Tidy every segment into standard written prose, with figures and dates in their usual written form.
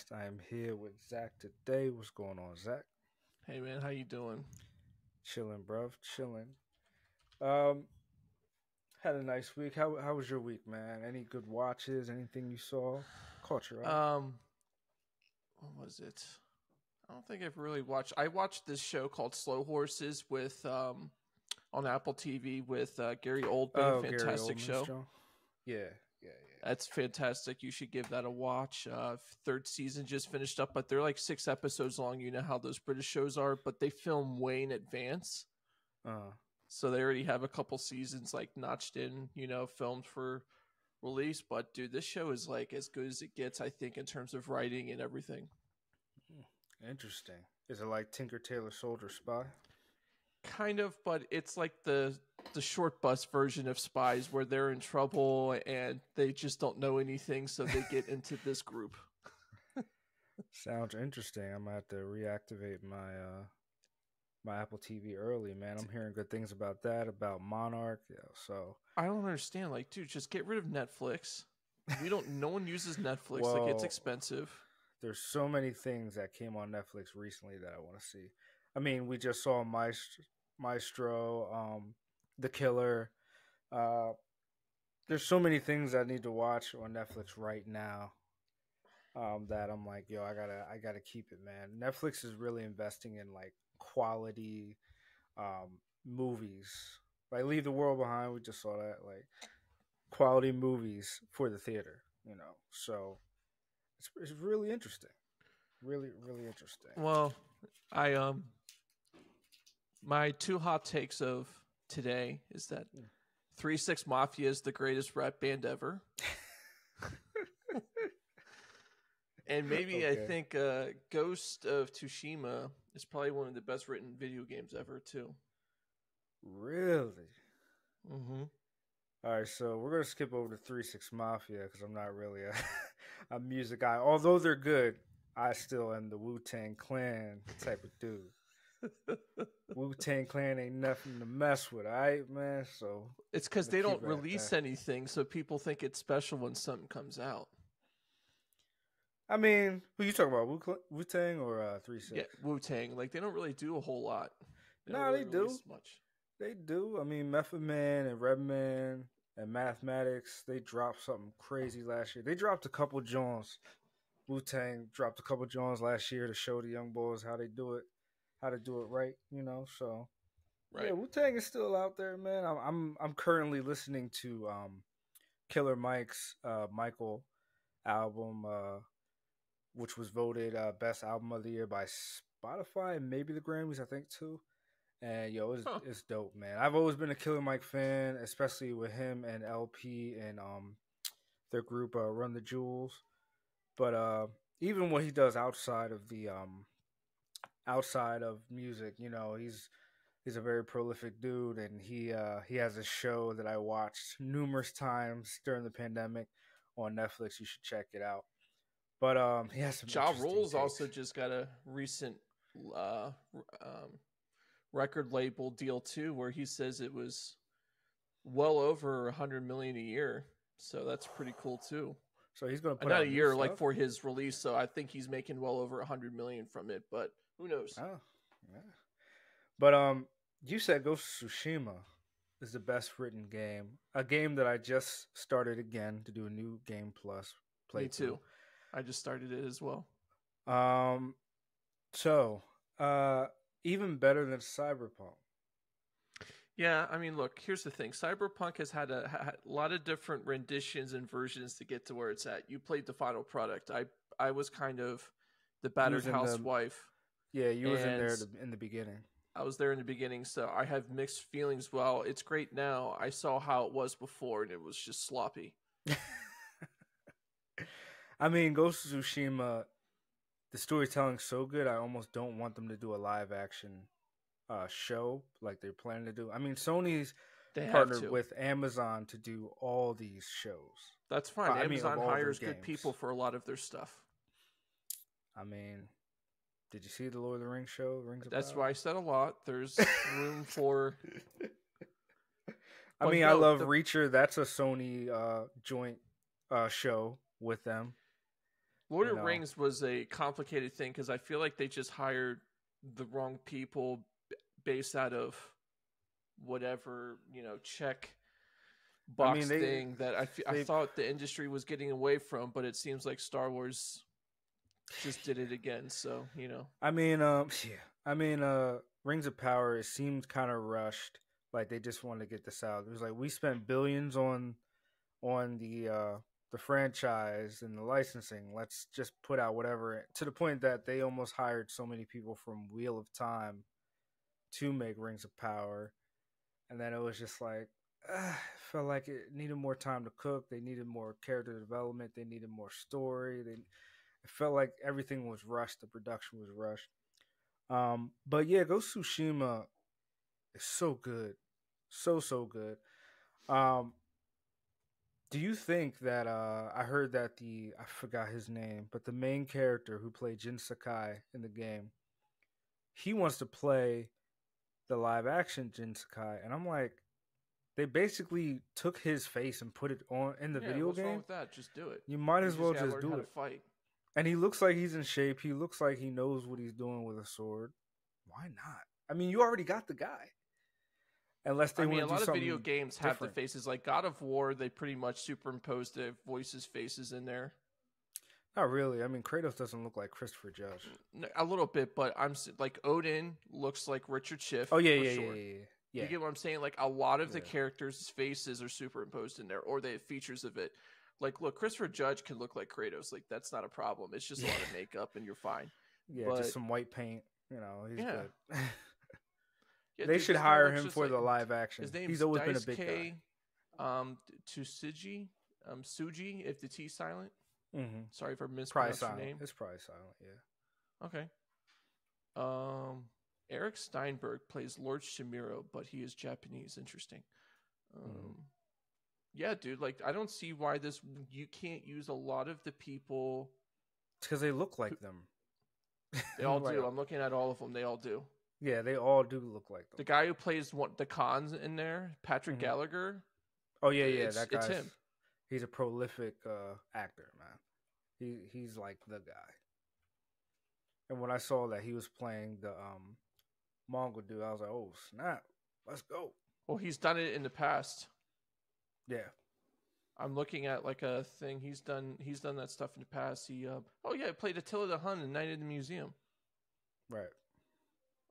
Bitcast. I am here with Zach today. What's going on, Zach? Hey man, how you doing? Chilling, bruv. Chilling. Um, had a nice week. How was your week, man? Any good watches? Anything you saw? Caught your eye? What was it? I don't think I've really watched. I watched this show called Slow Horses with on Apple TV with Gary Oldman. Oh, Gary Fantastic Oldman's show. show. Yeah, yeah, That's fantastic. You should give that a watch. Third season just finished up, but they're like 6 episodes long. You know how those British shows are, but they film way in advance. yeah. So they already have a couple seasons like notched in, filmed for release. But dude, this show is like as good as it gets, I think, in terms of writing and everything. Interesting. Is it like Tinker Tailor Soldier Spy? Kind of, but it's like the short bus version of Spies where they're in trouble and they just don't know anything, so they get into this group. Sounds interesting. I'm gonna have to reactivate my Apple TV early, man. I'm hearing good things about that, about Monarch. Yeah, so I don't understand. Like, dude, just get rid of Netflix. No one uses Netflix. Well, like, it's expensive. There's so many things that came on Netflix recently that I want to see. I mean, we just saw Maestro, The Killer. There's so many things I need to watch on Netflix right now. That I'm like, yo, I gotta keep it, man. Netflix is really investing in like quality movies. Like Leave the World Behind, we just saw that. Like quality movies for the theater, So it's really interesting. Really, really interesting. Well, I my two hot takes of today is that 3-6 Mafia is the greatest rap band ever. And maybe Okay. I think Ghost of Tsushima is probably one of the best written video games ever, too. Really? Mm-hmm. All right, so we're gonna skip over to 3-6 Mafia because I'm not really a music guy. Although they're good, I still am the Wu-Tang Clan type of dude. Wu-Tang Clan ain't nothing to mess with, all right, man? So it's because they don't release anything, so people think it's special when something comes out. I mean, who you talking about, Wu-Tang or 3-6? Yeah, Wu-Tang. Like, they don't really do a whole lot. They do. Much. They do. I mean, Method Man and Redman and Mathematics, they dropped something crazy last year. They dropped a couple joints. Wu-Tang dropped a couple joints last year to show the young boys how to do it right, So right. Yeah, Wu-Tang is still out there, man. I'm currently listening to Killer Mike's Michael album, which was voted best album of the year by Spotify and maybe the Grammys, I think too. And it's dope, man. I've always been a Killer Mike fan, especially with him and LP and their group Run the Jewels. But even what he does outside of music, he's a very prolific dude, and he has a show that I watched numerous times during the pandemic on Netflix. You should check it out. But he has some Ja Rule's takes. also just got a recent record label deal too, where he says it was well over $100 million a year. So that's pretty cool too. So he's gonna put not out a year, stuff? like for his release. So I think he's making well over $100 million from it. But who knows? Oh, yeah. But you said Ghost of Tsushima is the best written game. A game that I just started again to do a new game plus play. Me too. I just started it as well. So even better than Cyberpunk. Yeah, I mean, look, here's the thing. Cyberpunk has had a lot of different renditions and versions to get to where it's at. You played the final product. I was kind of the battered housewife. Yeah, you was in there in the beginning. I was there in the beginning, so I have mixed feelings. Well, it's great now. I saw how it was before, and it was just sloppy. I mean, Ghost of Tsushima, the storytelling's so good, I almost don't want them to do a live action show like they're planning to do. I mean, Sony's partnered with Amazon to do all these shows. That's fine. Amazon hires good people for a lot of their stuff. I mean, did you see the Lord of the Rings show? That's why I said a lot. There's room for... I mean, I love Reacher. That's a Sony joint show with them. Lord of the Rings was a complicated thing because I feel like they just hired the wrong people based out of whatever, check box thing that I thought the industry was getting away from, but it seems like Star Wars just did it again. So, Rings of Power, it seemed kind of rushed. Like they just wanted to get this out. It was like we spent billions on the franchise and the licensing. Let's just put out whatever, to the point that they almost hired so many people from Wheel of Time to make Rings of Power. And then it was just like, felt like it needed more time to cook. They needed more character development. They needed more story. It felt like everything was rushed. The production was rushed. But yeah, Ghost of Tsushima is so good. So good. Do you think that I heard that I forgot his name, but the main character who played Jin Sakai in the game, he wants to play the live action Jin Sakai, and I'm like, they basically took his face and put it on in the video what's game. Wrong with that? Just do it. You might as well just do it. Fight. And he looks like he's in shape. He looks like he knows what he's doing with a sword. Why not? I mean, you already got the guy. Unless they want to do something. A lot of video games have the faces. Like God of War, they pretty much superimposed the voices' faces in there. Not really. I mean, Kratos doesn't look like Christopher Judge. A little bit, but I'm like Odin looks like Richard Schiff. Oh yeah. You get what I'm saying? Like a lot of the characters' faces are superimposed in there, or they have features of it. Like, look, Christopher Judge can look like Kratos. Like that's not a problem. It's just a lot of makeup, and you're fine. Yeah, just some white paint. He's good. Yeah, they should hire him for the live action. His name's He's always been a big guy. Tsuji, Suji, if the T's silent. Mm-hmm. Sorry if I mispronounced your name. It's probably silent, yeah. Okay. Eric Steinberg plays Lord Shimiro, but he is Japanese. Interesting. Yeah, dude. Like, I don't see why you can't use a lot of the people. It's because they look like them. They all do. I'm looking at all of them. They all do. Yeah, they all do look like them. The guy who plays the cons in there, Patrick Gallagher. Oh yeah, that guy. It's him. He's a prolific actor, man. He's like the guy. And when I saw that he was playing the Mongol dude, I was like, oh snap, let's go. Well, he's done it in the past. Yeah. I'm looking at like a thing he's done that stuff in the past. He he played Attila the Hun in Night in the Museum. Right.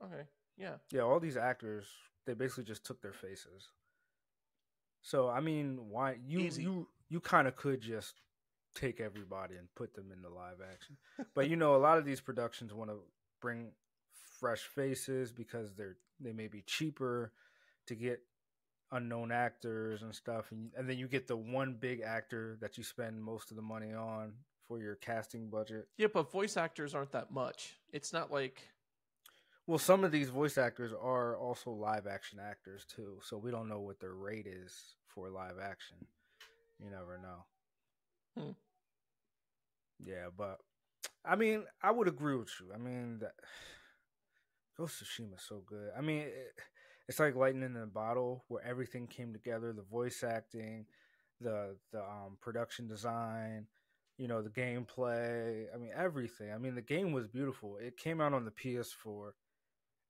Okay. Yeah. Yeah, all these actors, they basically just took their faces. So I mean, why you kind of could just take everybody and put them in the live action. But a lot of these productions want to bring fresh faces because they may be cheaper to get unknown actors and stuff, and then you get the one big actor that you spend most of the money on for your casting budget. Yeah, but voice actors aren't that much. It's not like, well, some of these voice actors are also live action actors too, so we don't know what their rate is for live action. You never know. Yeah, but I mean, I would agree with you. I mean, Ghost of Tsushima is so good. I mean, it's like lightning in a bottle, where everything came together: the voice acting, the production design, the gameplay. I mean, everything. I mean, the game was beautiful. It came out on the PS4,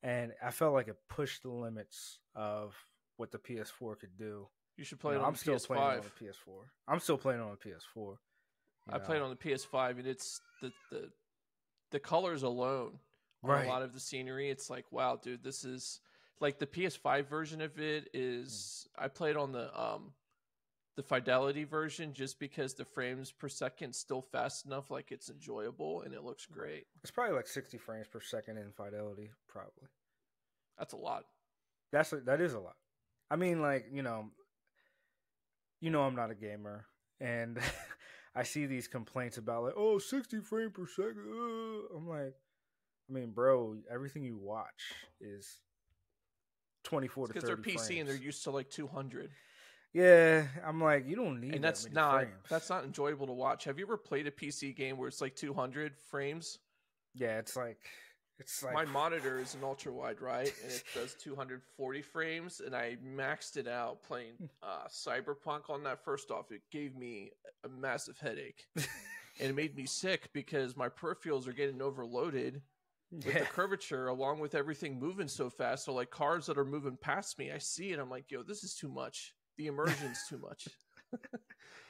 and I felt like it pushed the limits of what the PS4 could do. You should play it on the PS5. Still playing on the PS4. I'm still playing on the PS4. I played on the PS5, and it's the colors alone on a lot of the scenery. It's like, wow, dude, this is like the PS5 version of it is. I played on the fidelity version just because the frames per second still fast enough, like it's enjoyable and it looks great. It's probably like 60 frames per second in fidelity, probably. That's a lot. That is a lot. I mean, like, I'm not a gamer, and I see these complaints about like, 60 frames per second. I'm like, I mean, bro, everything you watch is 24 to 30 frames. Because they're PC and they're used to like 200. Yeah, I'm like, you don't need and that many frames. That's not enjoyable to watch. Have you ever played a PC game where it's like 200 frames? Yeah, it's like my monitor is an ultra wide, right? And it does 240 frames, and I maxed it out playing Cyberpunk on that. First off, it gave me a massive headache. and it made me sick because my peripherals are getting overloaded with the curvature, along with everything moving so fast. So like cars that are moving past me, I see it. I'm like, yo, this is too much. The immersion's too much.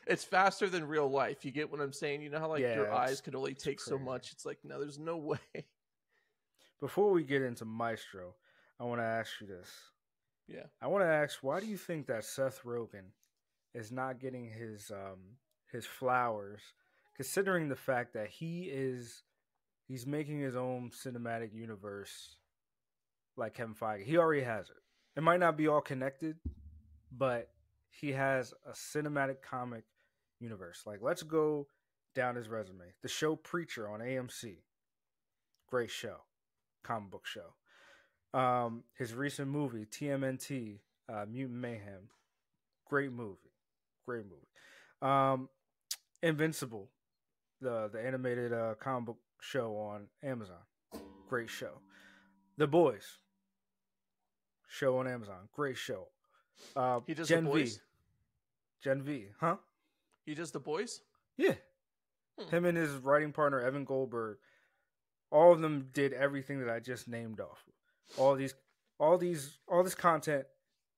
It's faster than real life. You get what I'm saying? You know how like your eyes could only take so much? It's like, no, there's no way. Before we get into Maestro, I want to ask you this. Yeah. I want to ask, why do you think that Seth Rogen is not getting his flowers, considering the fact that he's making his own cinematic universe like Kevin Feige? He already has it. It might not be all connected, but he has a cinematic comic universe. Like, let's go down his resume. The show Preacher on AMC. Great show. Comic book show. His recent movie, TMNT, Mutant Mayhem. Great movie. Invincible, the animated comic book show on Amazon. Great show. The Boys show on Amazon. Great show. He does Gen The Boys? Gen V, huh? He does The Boys? Yeah. Him and his writing partner, Evan Goldberg, all of them did everything that I just named off. All this content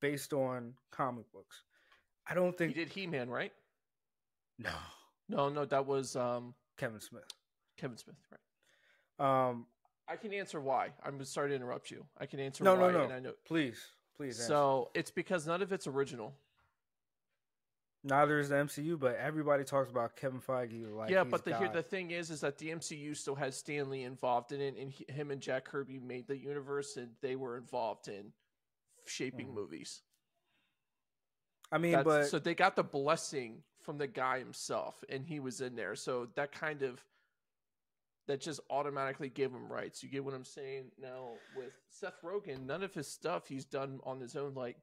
based on comic books. I don't think he did He-Man, right? No, that was Kevin Smith. Right. I can answer why. I'm sorry to interrupt you. I can answer why. No. And I know. Please answer. So it's because none of it's original. Neither is the MCU, but everybody talks about Kevin Feige like but the thing is that the MCU still has Stan Lee involved in it, and him and Jack Kirby made the universe, and they were involved in shaping movies. I mean, so they got the blessing from the guy himself, and he was in there. So that just automatically gave him rights. You get what I'm saying? Now with Seth Rogen, none of his stuff he's done on his own. Like,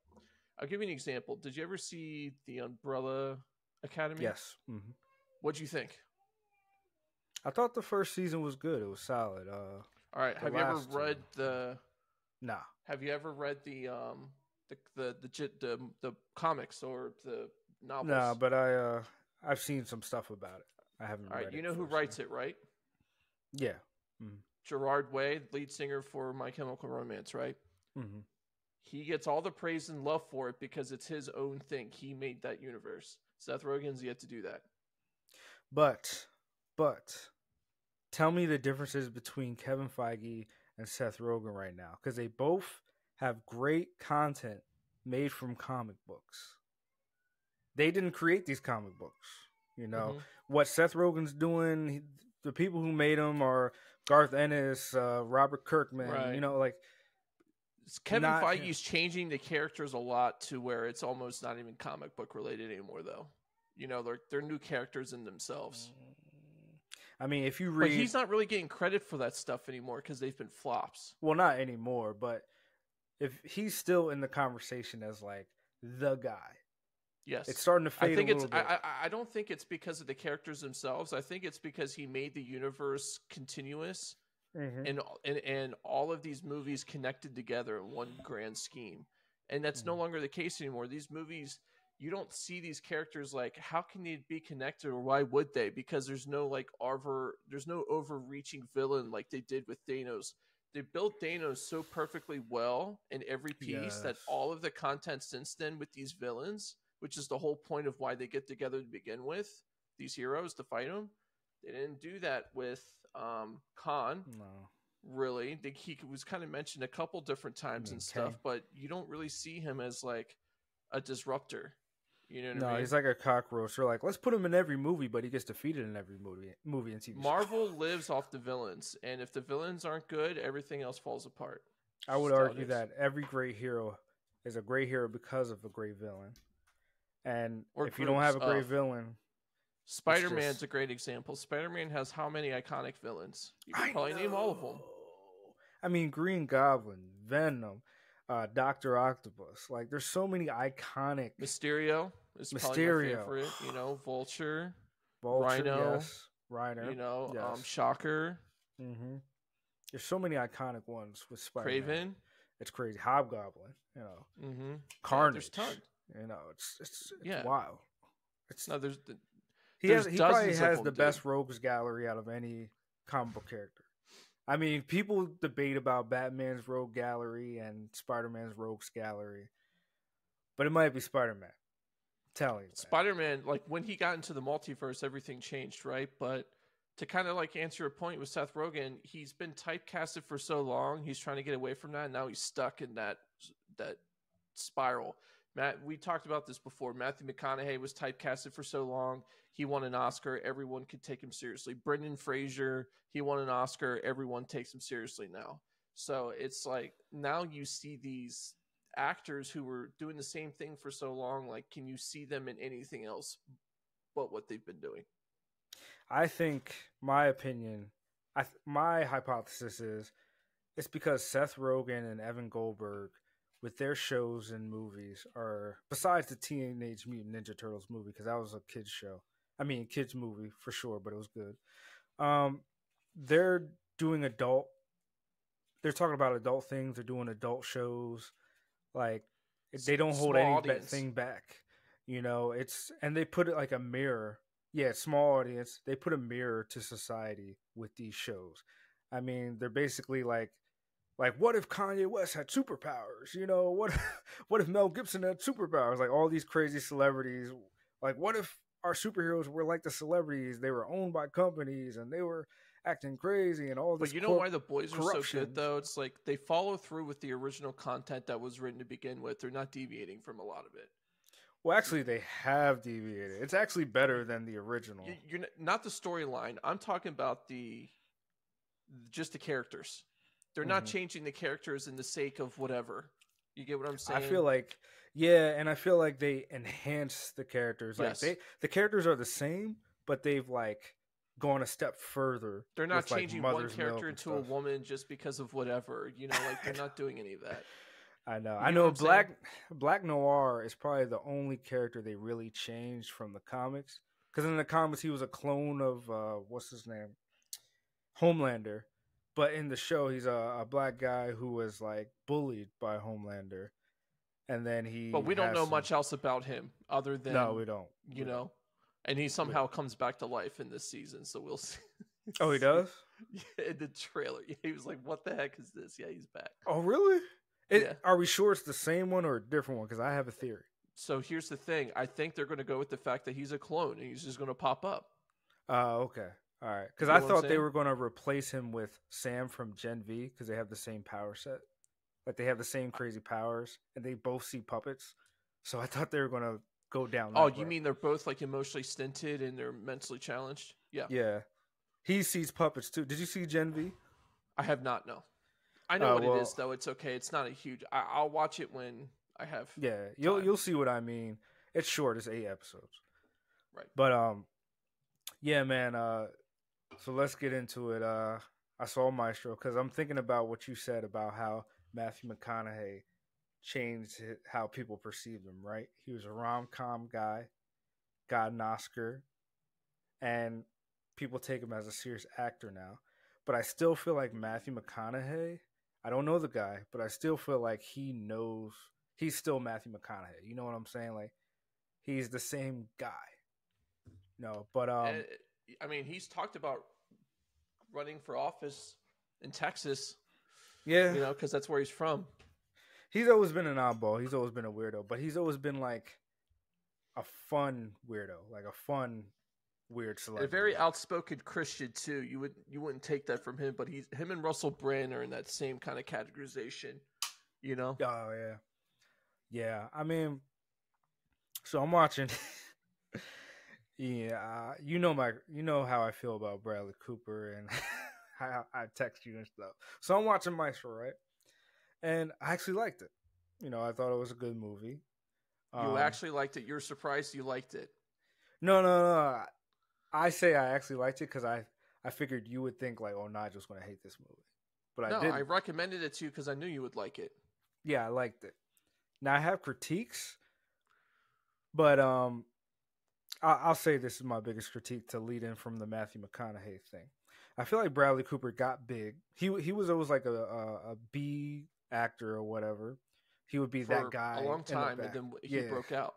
I'll give you an example. Did you ever see The Umbrella Academy? Yes. Mm-hmm. What'd you think? I thought the first season was good. It was solid. All right. Have you ever read the? Nah. Have you ever read the comics or the novels? No, but I've seen some stuff about it. I haven't. All right. You know who writes it, right? Yeah. Mm-hmm. Gerard Way, lead singer for My Chemical Romance, right? Mm-hmm. He gets all the praise and love for it because it's his own thing. He made that universe. Seth Rogen's yet to do that. But tell me the differences between Kevin Feige and Seth Rogen right now, because they both have great content made from comic books. They didn't create these comic books. You know, what Seth Rogen's doing, the people who made them are Garth Ennis, Robert Kirkman, right. You know, like Kevin Feige's changing the characters a lot to where it's almost not even comic book related anymore, though. You know, they're new characters in themselves. I mean, if you read... But he's not really getting credit for that stuff anymore because they've been flops. Well, not anymore, but if he's still in the conversation as, like, the guy. Yes. It's starting to fade a little bit. I don't think it's because of the characters themselves. I think it's because he made the universe continuous. Mm-hmm. And all of these movies connected together in one grand scheme. And that's no longer the case anymore. These movies, you don't see these characters like, how can they be connected, or why would they? Because there's no overreaching villain like they did with Thanos. They built Thanos so perfectly well in every piece that all of the content since then with these villains, which is the whole point of why they get together to begin with, these heroes to fight them, they didn't do that with Khan. No. Really. He was kind of mentioned a couple different times and stuff, but you don't really see him as like a disruptor. You know what I mean? No, he's like a cockroach. They're like, let's put him in every movie, but he gets defeated in every movie and TV show. Marvel lives off the villains, and if the villains aren't good, everything else falls apart. I would argue that every great hero is a great hero because of a great villain. And if you don't have a great villain... Spider-Man's a great example. Spider-Man has how many iconic villains? You can probably name all of them. I mean, Green Goblin, Venom, Dr. Octopus. Like, there's so many iconic... Mysterio is probably my favorite. You know, Vulture, Rhino. Yes. Rhino. You know, Shocker. Mm-hmm. There's so many iconic ones with Spider-Man. Kraven. It's crazy. Hobgoblin, you know. Mm-hmm. Carnage. There's tons. You know, it's wild. He probably has the best rogues gallery out of any comic book character. I mean, people debate about Batman's rogue gallery and Spider-Man's rogues gallery, but it might be Spider-Man. I'm telling you, Spider-Man, like when he got into the multiverse, everything changed, right? But to kind of like answer your point with Seth Rogen, he's been typecasted for so long. He's trying to get away from that. And now he's stuck in that spiral. Matt, we talked about this before. Matthew McConaughey was typecasted for so long. He won an Oscar. Everyone could take him seriously. Brendan Fraser, he won an Oscar. Everyone takes him seriously now. So it's like now you see these actors who were doing the same thing for so long. Like, can you see them in anything else but what they've been doing? I think my opinion, my hypothesis is it's because Seth Rogen and Evan Goldberg, with their shows and movies, are, besides the Teenage Mutant Ninja Turtles movie, because that was a kids show. I mean, kids movie for sure, but it was good. They're doing adult. They're talking about adult things. They're doing adult shows. Like they don't hold anything back. You know, and they put it like a mirror. Yeah, small audience. They put a mirror to society with these shows. I mean, they're basically like what if Kanye West had superpowers? You know, what if Mel Gibson had superpowers? Like all these crazy celebrities. Like what if our superheroes were like the celebrities? They were owned by companies and they were acting crazy and all this. But you know why the boys are so good though? It's like they follow through with the original content that was written to begin with. They're not deviating from a lot of it. Well, actually, they have deviated. It's actually better than the original. You're not the storyline. I'm talking about just the characters. They're not changing the characters in the sake of whatever. You get what I'm saying? I feel like, yeah, and I feel like they enhance the characters. Like the characters are the same, but they've like gone a step further. They're not changing one character into a woman just because of whatever. You know, like they're not doing any of that. I know. I know Black Noir is probably the only character they really changed from the comics. Because in the comics, he was a clone of, what's his name? Homelander. But in the show, he's a black guy who was, like, bullied by Homelander. And then But we don't know much else about him other than... No, we don't. You know? And he somehow comes back to life in this season, so we'll see. Oh, he does? Yeah, in the trailer. Yeah, he was like, what the heck is this? Yeah, he's back. Oh, really? Are we sure it's the same one or a different one? Because I have a theory. So here's the thing. I think they're going to go with the fact that he's a clone and he's just going to pop up. Okay. All right. Because I thought they were going to replace him with Sam from Gen V because they have the same power set. Like they have the same crazy powers and they both see puppets. So I thought they were going to go down that road. You mean they're both like emotionally stinted and they're mentally challenged? Yeah. Yeah. He sees puppets too. Did you see Gen V? I have not, no. I know what it is, though. It's okay. It's not a huge... I'll watch it when I have... Yeah, you'll see what I mean. It's short. It's 8 episodes. Right. But, yeah, man. So let's get into it. I saw Maestro because I'm thinking about what you said about how Matthew McConaughey changed how people perceived him, right? He was a rom-com guy, got an Oscar, and people take him as a serious actor now. But I still feel like Matthew McConaughey... I don't know the guy, but I still feel like he knows he's still Matthew McConaughey. You know what I'm saying? Like he's the same guy. No, but I mean, he's talked about running for office in Texas. Yeah, you know, because that's where he's from. He's always been an oddball. He's always been a weirdo, but he's always been like a fun weirdo, like a fun weird celebrity. A very outspoken Christian too. You wouldn't take that from him, but him and Russell Brand are in that same kind of categorization, you know? Oh yeah. Yeah. I mean, so I'm watching yeah, you know how I feel about Bradley Cooper and how I text you and stuff. So I'm watching Maestro, right? And I actually liked it. You know, I thought it was a good movie. You actually liked it? You're surprised you liked it? No. I say I actually liked it because I figured you would think like, oh, Nigel's going to hate this movie. But I didn't. I recommended it to you because I knew you would like it. Yeah, I liked it. Now, I have critiques, but I'll say this is my biggest critique to lead in from the Matthew McConaughey thing. I feel like Bradley Cooper got big. He was always like a B actor or whatever. He would be for that guy a long time, and then he broke out.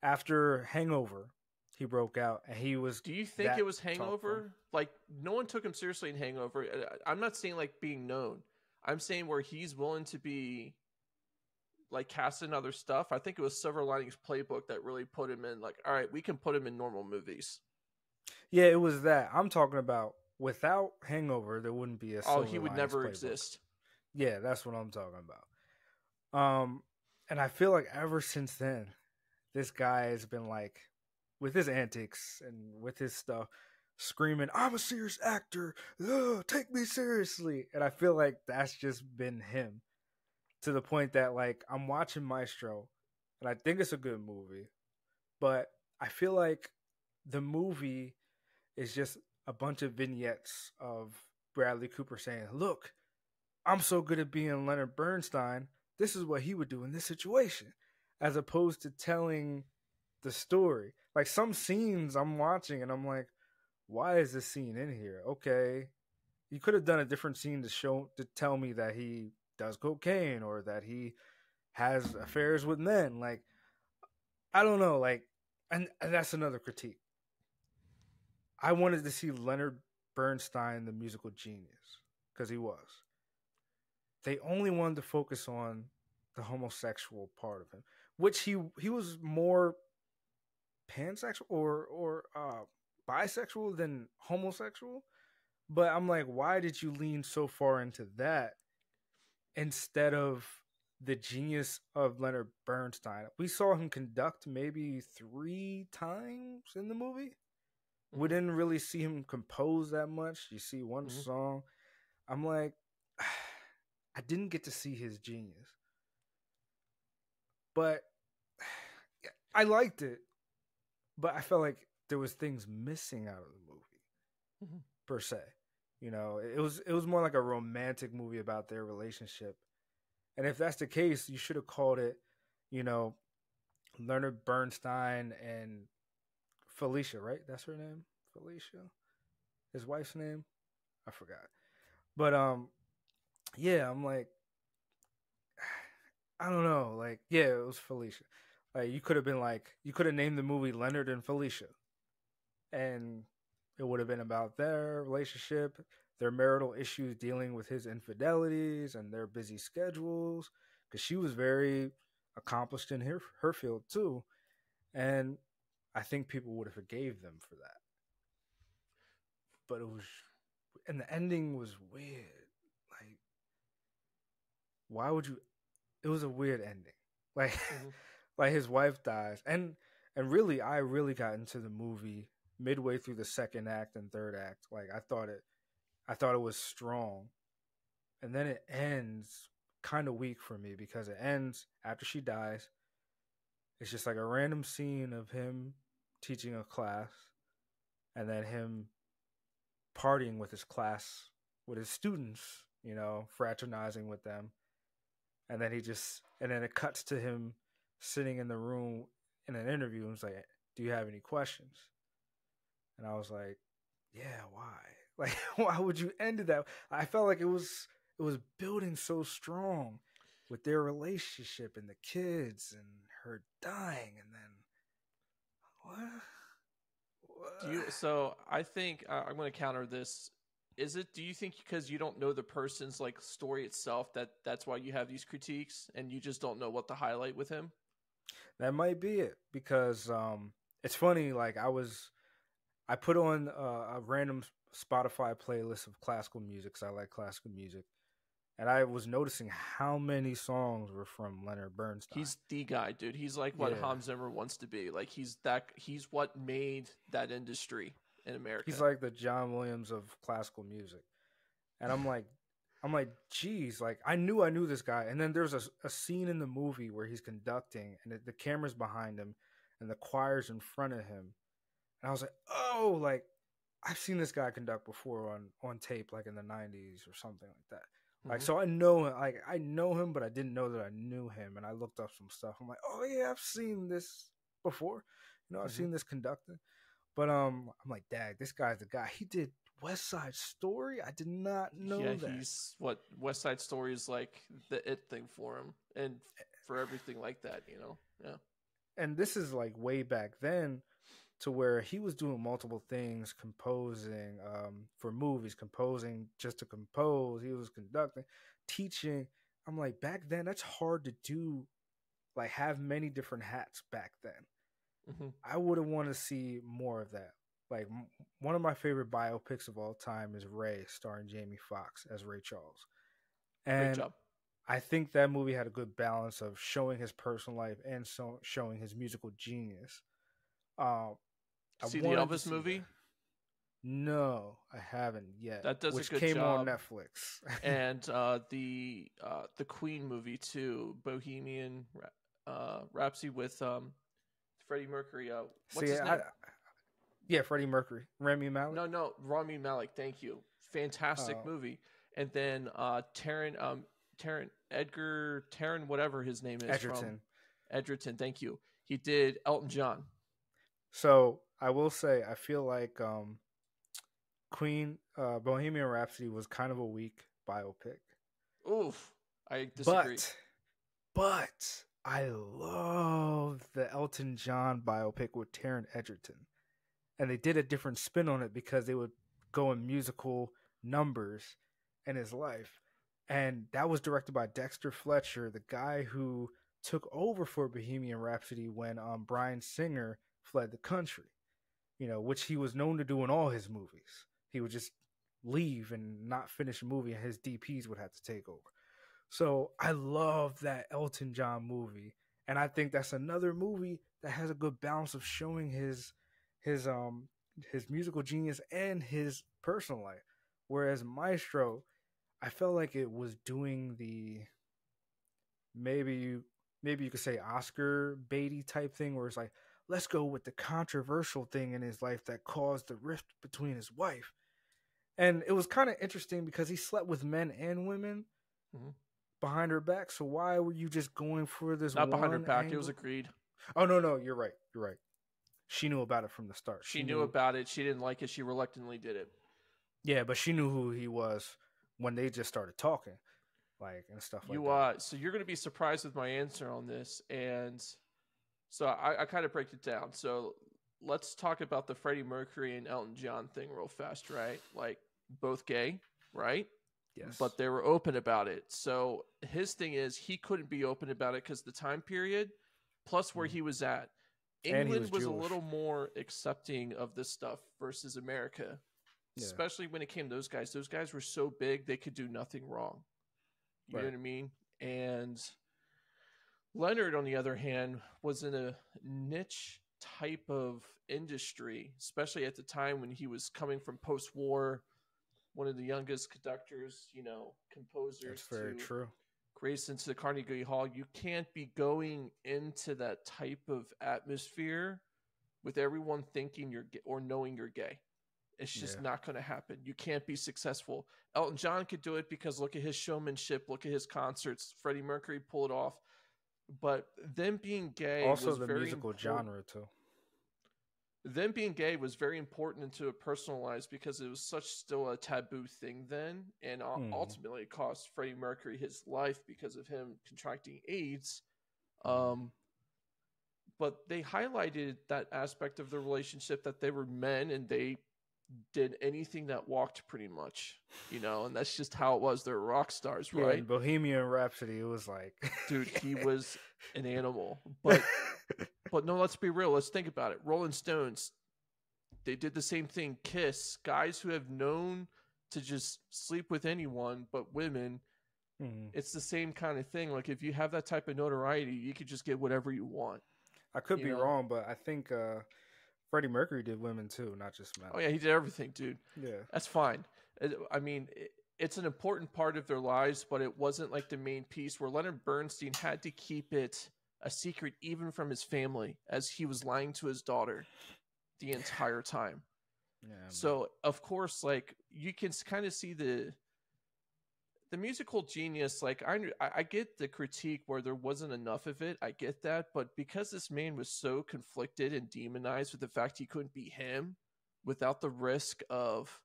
After Hangover, he broke out, and he was. Do you think that it was talkful. Hangover? Like, no one took him seriously in Hangover. I'm not saying like being known. I'm saying where he's willing to be like cast in other stuff. I think it was Silver Linings Playbook that really put him in. Like, all right, we can put him in normal movies. Yeah, it was that. I'm talking about without Hangover, there wouldn't be a Oh, Silver he would Linings never Playbook. exist. Yeah, that's what I'm talking about. And I feel like ever since then, this guy has been like, with his antics and with his stuff, screaming, "I'm a serious actor. Ugh, take me seriously." And I feel like that's just been him, to the point that like I'm watching Maestro, and I think it's a good movie, but I feel like the movie is just a bunch of vignettes of Bradley Cooper saying, "Look, I'm so good at being Leonard Bernstein. This is what he would do in this situation," as opposed to telling the story. Like some scenes I'm watching and I'm like, why is this scene in here? Okay, you could have done a different scene to tell me that he does cocaine or that he has affairs with men. Like, I don't know. Like, and that's another critique. I wanted to see Leonard Bernstein, the musical genius, because he was. They only wanted to focus on the homosexual part of him, which he was more pansexual or bisexual than homosexual. But I'm like, why did you lean so far into that instead of the genius of Leonard Bernstein? We saw him conduct maybe 3 times in the movie. Mm-hmm. We didn't really see him compose that much. You see one song. I'm like, I didn't get to see his genius. But I liked it. But I felt like there was things missing out of the movie, per se. You know, it was more like a romantic movie about their relationship. And if that's the case, you should have called it, you know, Leonard Bernstein and Felicia, right? That's her name, Felicia. His wife's name, I forgot. But yeah, I'm like, I don't know, like, yeah, it was Felicia. Like, you could have been like, you could have named the movie Leonard and Felicia, and it would have been about their relationship, their marital issues, dealing with his infidelities and their busy schedules, because she was very accomplished in her field too, and I think people would have forgave them for that. But it was, and the ending was weird. Like, why would you? It was a weird ending. Like, like his wife dies, and really, I really got into the movie midway through the second act and third act. Like, I thought it was strong, and then it ends kind of weak for me because it ends after she dies. It's just like a random scene of him teaching a class, and then him partying with his class, with his students, you know, fraternizing with them. And then and then it cuts to him sitting in the room in an interview and it's like, "Do you have any questions?" And I was like, "Yeah, why? Like, why would you end it that?" I felt like it was building so strong with their relationship and the kids and her dying, and then what? So I think I'm going to counter this. Is it? Do you think because you don't know the person's like story itself that's why you have these critiques and you just don't know what to highlight with him? That might be it, because it's funny. Like, I put on a random Spotify playlist of classical music because I like classical music, and I was noticing how many songs were from Leonard Bernstein. He's the guy, dude. He's like what Yeah. Hans Zimmer wants to be. Like he's what made that industry in America. He's like the John Williams of classical music. And I'm like, geez, like I knew this guy. And then there's a scene in the movie where he's conducting and the camera's behind him and the choir's in front of him. And I was like, oh, like I've seen this guy conduct before on tape, like in the 90s or something like that. Like, so I know him, but I didn't know that I knew him. And I looked up some stuff. I'm like, oh yeah, I've seen this before. You know, I've seen this conducting. But I'm like, dang, this guy's the guy. He did West Side Story. I did not know that. Yeah, he's what West Side Story is like the it thing for him and for everything like that, you know. Yeah. And this is like way back then to where he was doing multiple things, composing for movies, composing just to compose. He was conducting, teaching. I'm like, back then, that's hard to do. Like, have many different hats back then. Mm-hmm. I would have wanted to see more of that. Like, one of my favorite biopics of all time is Ray, starring Jamie Foxx as Ray Charles. Great And job. I think that movie had a good balance of showing his personal life and showing his musical genius. I See the wanted to Elvis see movie? that. No, I haven't yet. That does Which a good came on job. Netflix. And the Queen movie too, Bohemian Rhapsody with Freddie Mercury. What's his name? Yeah, Freddie Mercury, Rami Malek. No, Rami Malek. Thank you. Fantastic movie. And then Taron whatever his name is, Edgerton. from Edgerton. Thank you. He did Elton John. So I will say, I feel like Queen Bohemian Rhapsody was kind of a weak biopic. Oof, I disagree. But I love the Elton John biopic with Taron Egerton. And they did a different spin on it because they would go in musical numbers in his life. And that was directed by Dexter Fletcher, the guy who took over for Bohemian Rhapsody when Bryan Singer fled the country, which he was known to do in all his movies. He would just leave and not finish a movie, and his DPs would have to take over. So I love that Elton John movie, and I think that's another movie that has a good balance of showing his musical genius and his personal life. Whereas Maestro, I felt like it was doing the maybe you could say Oscar baity type thing, where it's like, let's go with the controversial thing in his life that caused the rift between his wife. And it was kind of interesting because he slept with men and women behind her back. So why were you just going for this? Not behind her back. Angle? It was agreed. Oh, no. You're right. She knew about it from the start. She knew about it. She didn't like it. She reluctantly did it. Yeah, but she knew who he was when they just started talking, and stuff like that. So you're going to be surprised with my answer on this. And so I kind of break it down. So let's talk about the Freddie Mercury and Elton John thing real fast, right? Like, both gay, right? Yes. But they were open about it. So his thing is he couldn't be open about it because the time period, plus where he was at. England was a little more accepting of this stuff versus America, especially when it came to those guys. Those guys were so big, they could do nothing wrong. You know what I mean? And Leonard, on the other hand, was in a niche type of industry, especially at the time when he was coming from post-war, one of the youngest conductors, composers. That's very true. Grace into the Carnegie Hall. You can't be going into that type of atmosphere with everyone thinking you're gay or knowing you're gay. It's just not going to happen. You can't be successful. Elton John could do it because look at his showmanship, look at his concerts. Freddie Mercury pulled it off. But them being gay also was the very musical genre too. Them being gay was very important into a personal lives because it was still a taboo thing then, and ultimately it cost Freddie Mercury his life because of him contracting AIDS. But they highlighted that aspect of the relationship that they were men and they did anything that walked pretty much, and that's just how it was. They're rock stars, right? Yeah, in Bohemian Rhapsody, it was like, dude, he was an animal. But no, let's be real. Let's think about it. Rolling Stones, they did the same thing. Kiss, guys who have known to just sleep with anyone but women. It's the same kind of thing. Like, if you have that type of notoriety, you could just get whatever you want. I could be wrong, but I think Freddie Mercury did women too, not just men. Oh yeah, he did everything, dude. Yeah, that's fine. I mean, it's an important part of their lives, but it wasn't like the main piece. Where Leonard Bernstein had to keep it a secret even from his family, as he was lying to his daughter the entire time. Yeah, so of course, like, you can kind of see the musical genius. Like, I get the critique where there wasn't enough of it. I get that, but because this man was so conflicted and demonized with the fact he couldn't be him without the risk of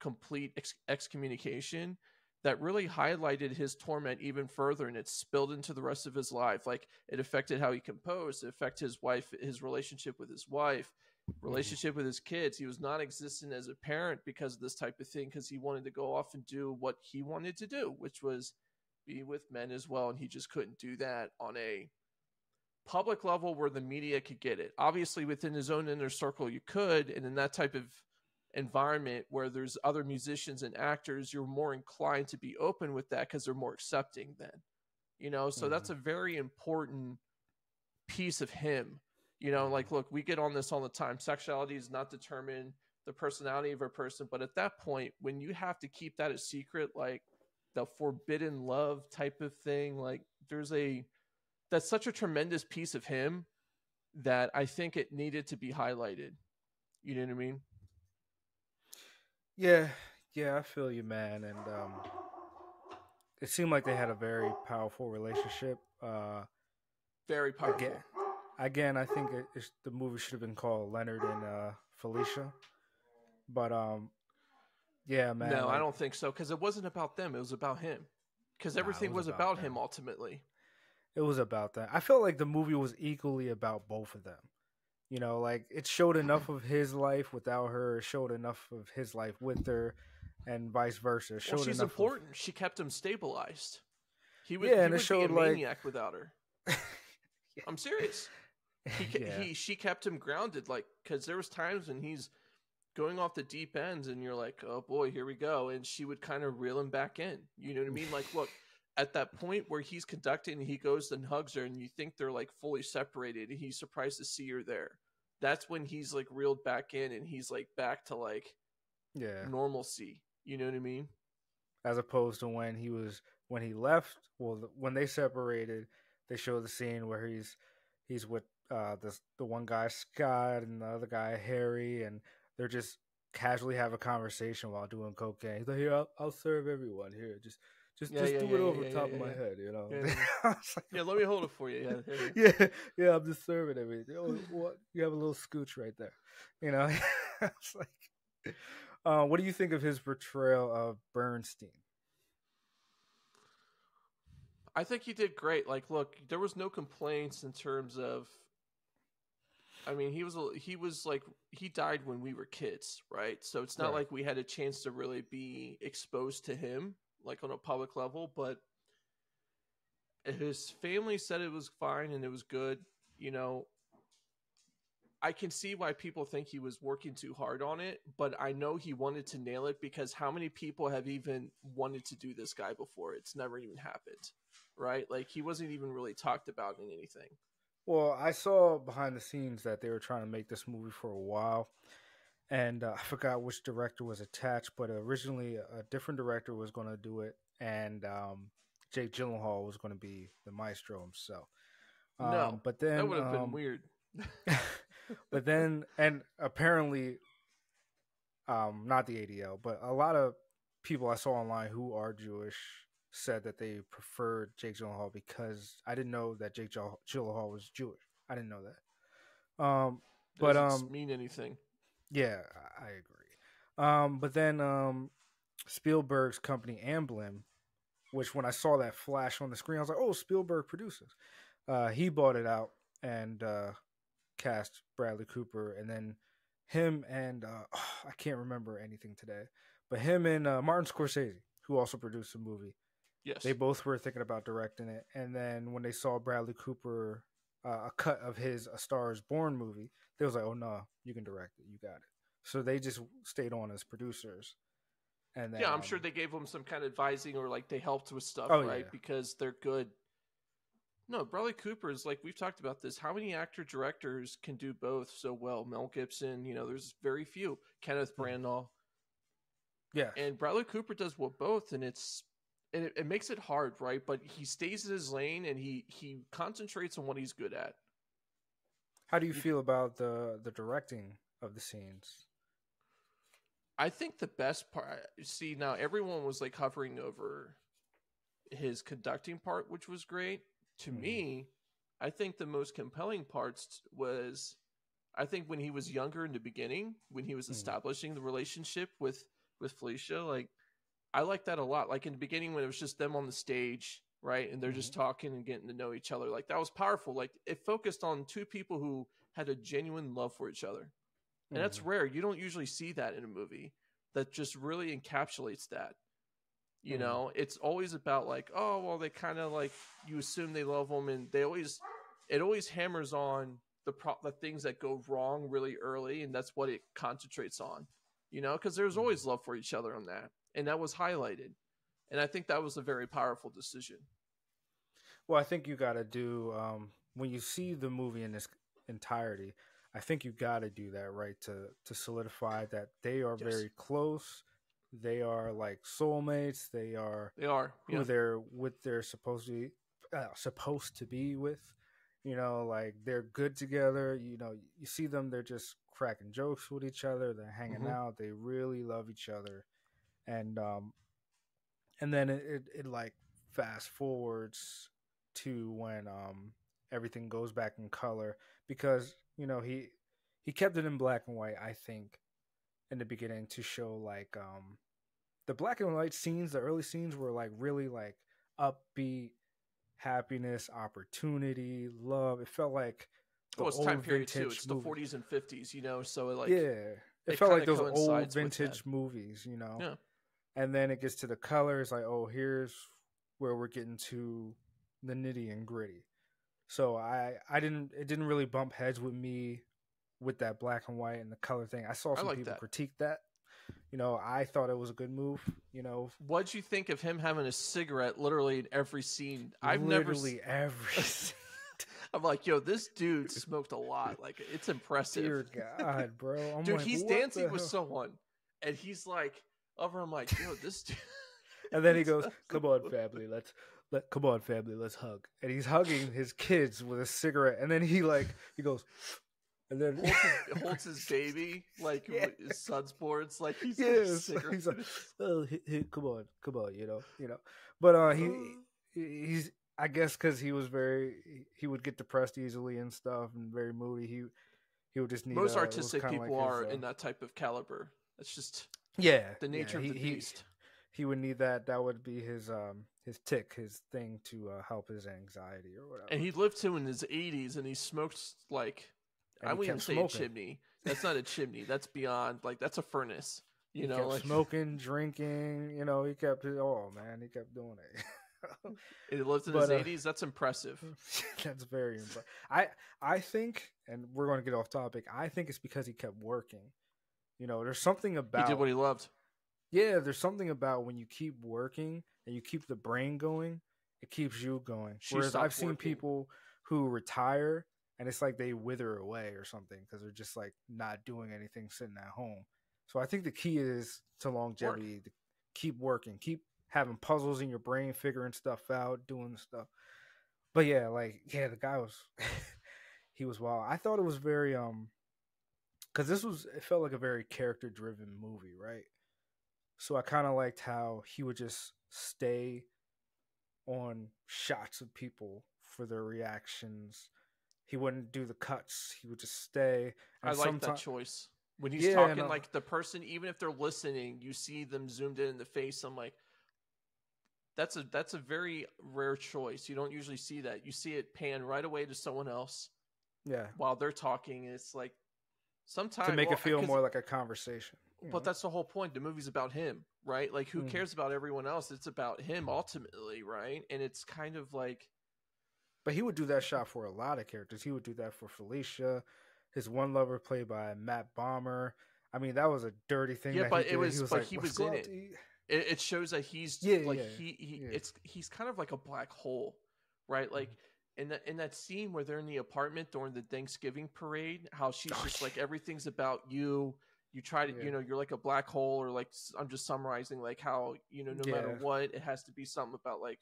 complete excommunication, that really highlighted his torment even further, and it spilled into the rest of his life. Like, it affected how he composed, it affected his relationship with his wife. relationship with his kids. He was non-existent as a parent because of this type of thing, because he wanted to go off and do what he wanted to do, which was be with men as well, and he just couldn't do that on a public level where the media could get it. Obviously, within his own inner circle, you could, and in that type of environment where there's other musicians and actors, you're more inclined to be open with that because they're more accepting then. So that's a very important piece of him. Like, look, we get on this all the time. Sexuality is not determined the personality of a person, but at that point, when you have to keep that a secret, like the forbidden love type of thing, like that's such a tremendous piece of him that I think it needed to be highlighted. You know what I mean? Yeah, I feel you, man. And it seemed like they had a very powerful relationship. Very powerful. Again, I think the movie should have been called Leonard and Felicia. But yeah, man. No, I don't think so, because it wasn't about them. It was about him. Because everything was about him ultimately. It was about that. I felt like the movie was equally about both of them. Like it showed enough of his life without her, it showed enough of his life with her, and vice versa. She's important. She kept him stabilized. He would be a maniac without her. Yeah. I'm serious. She kept him grounded, like, because there was times when he's going off the deep ends, and you're like, oh boy, here we go, and she would kind of reel him back in. You know what I mean? Like, look, at that point where he's conducting, he goes and hugs her, and you think they're like fully separated, and he's surprised to see her there. That's when he's like reeled back in, and he's like back to like normalcy. You know what I mean? As opposed to when he left. Well, when they separated, they show the scene where he's with the one guy Scott and the other guy Harry, and they're just casually have a conversation while doing cocaine. He's like, "Here, I'll serve everyone. Here, just do it over the top of my head, Like, let me hold it for you. Yeah. I'm just serving everything. What? You have a little scooch right there. It's like, what do you think of his portrayal of Bernstein? I think he did great. Like, look, there was no complaints in terms of. I mean, he was like, he died when we were kids, right? So it's not like we had a chance to really be exposed to him, like on a public level, but his family said it was fine and it was good. I can see why people think he was working too hard on it, but I know he wanted to nail it, because how many people have even wanted to do this guy before? It's never even happened, right? Like, he wasn't even really talked about in anything. Well, I saw behind the scenes that they were trying to make this movie for a while, and I forgot which director was attached, but originally a different director was going to do it, and Jake Gyllenhaal was going to be the Maestro himself. No, but then that would have been weird. But then, and apparently, not the ADL, but a lot of people I saw online who are Jewish said that they preferred Jake Gyllenhaal, because I didn't know that Jake Gyllenhaal was Jewish. I didn't know that. But doesn't mean anything. Yeah, I agree. But then Spielberg's company Amblin, which when I saw that flash on the screen, I was like, "Oh, Spielberg produces." He bought it out and cast Bradley Cooper, and then him and I can't remember anything today, but him and Martin Scorsese, who also produced the movie. Yes. They both were thinking about directing it, and then when they saw Bradley Cooper, a cut of his A Star Is Born movie, they was like, "Oh no, you can direct it, you got it." So they just stayed on as producers. And then, I'm sure they gave them some kind of advising, or like they helped with stuff, right? Yeah. Because they're good. No, Bradley Cooper is, like, we've talked about this. How many actor-directors can do both so well? Mel Gibson, there's very few. Kenneth Branagh. Yeah. And Bradley Cooper does both, and it makes it hard, right? But he stays in his lane, and he concentrates on what he's good at. How do you feel about the directing of the scenes? I think the best part, see, now everyone was like hovering over his conducting part, which was great. To me, I think the most compelling parts was, I think when he was younger in the beginning, when he was establishing the relationship with Felicia, like, I like that a lot. Like in the beginning when it was just them on the stage, right? And they're just talking and getting to know each other. Like, that was powerful. Like, it focused on two people who had a genuine love for each other. And that's Mm-hmm. rare. You don't usually see that in a movie that just really encapsulates that. You Mm-hmm. know, it's always about like, oh, well, they kind of like, you assume they love them, and it always hammers on the things that go wrong really early, and that's what it concentrates on. You know, because there's Mm-hmm. always love for each other on that, and that was highlighted, and I think that was a very powerful decision. Well, I think you got to do when you see the movie in its entirety. I think you got to do that, right, to solidify that they are Yes, very close. They are like soulmates. They are they are. who Yeah. they're supposed to be with. You know, like they're good together. You know, you see them; they're just cracking jokes with each other. They're hanging Mm-hmm. out. They really love each other, and and then it like fast forwards to when everything goes back in color because you know he kept it in black and white. I think in the beginning to show like the black and white scenes, the early scenes were like really like upbeat, happiness, opportunity, love. It felt like the Well, it's time old period too. vintage It's the movie. 40s and 50s, you know, so Yeah, it it felt kind like of those old coincides with that. vintage movies, you know. Yeah. And then it gets to the colors, like, oh, here's where we're getting to the nitty and gritty. So I didn't it didn't really bump heads with me with that black and white and the color thing. I saw I some like people that. critique that. You know, I thought it was a good move. You know, What'd you think of him having a cigarette literally in every scene? literally every I'm like, yo, this dude smoked a lot. Like, it's impressive. dear God, bro. I'm Dude, like, he's what dancing the with hell? someone, and he's like, over, I'm like, yo, this dude. And then he he's goes, not "Come on, family, come on, family, let's hug." And he's hugging his kids with a cigarette, and then he goes, and then holds his baby, like yeah, his son's born. It's like he's got a yes, cigarette. he's like, "Oh, come on, you know." But he's I guess because he would get depressed easily and stuff, and very moody. He would just need Most it was artistic kind of like people his are in that type of caliber. That's just yeah, the yeah. nature of the beast. He would need that. That would be his tick, his thing to help his anxiety or And whatever. he lived to in his 80s, and he smoked like, And I he wouldn't even kept say a smoking. chimney. That's not a chimney. That's beyond, like, that's a furnace. You He know, kept like, smoking, drinking. You know, he kept it all, man. He kept doing it. he lived in his but 80s. That's impressive. that's very impressive. I think, and we're going to get off topic. I think it's because he kept working. You know, there's something He did about what he loved. yeah, there's something about when you keep working and you keep the brain going, it keeps you going. She Whereas I've stopped seen working. people who retire and it's like they wither away or something because they're just like not doing anything sitting at home. So I think the key is to Work. longevity to keep working, keep having puzzles in your brain, figuring stuff out, doing stuff. But yeah, like yeah, the guy was he was wild. I thought it was very because it felt like a very character driven movie, right? So I kind of liked how he would just stay on shots of people for their reactions. He wouldn't do the cuts. He would just stay. I And like that sometimes, choice. When he's yeah, and talking, like, the person, even if they're listening, you see them zoomed in the face. I'm like, that's a very rare choice. You don't usually see that. You see it pan right away to someone else yeah, while they're talking. And it's like, to sometimes, make well, it feel more like a conversation. You but know, that's the whole point. The movie's about him, right? Like, who mm. cares about everyone else? It's about him ultimately, right? And it's kind of like, But he would do that shot for a lot of characters. He would do that for Felicia, his one lover played by Matt Bomber. I mean, that was a dirty thing yeah, that he but did. He was but like, he "Let's was go in out it. to eat." It shows that he's Yeah, like, yeah, yeah. he's kind of like a black hole, right? Like, in that scene where they're in the apartment during the Thanksgiving parade, how she's Oh, just like, everything's about you. You try to, yeah, you know, you're like a black hole, or like, I'm just summarizing, like, how, you know, no matter yeah, what, it has to be something about like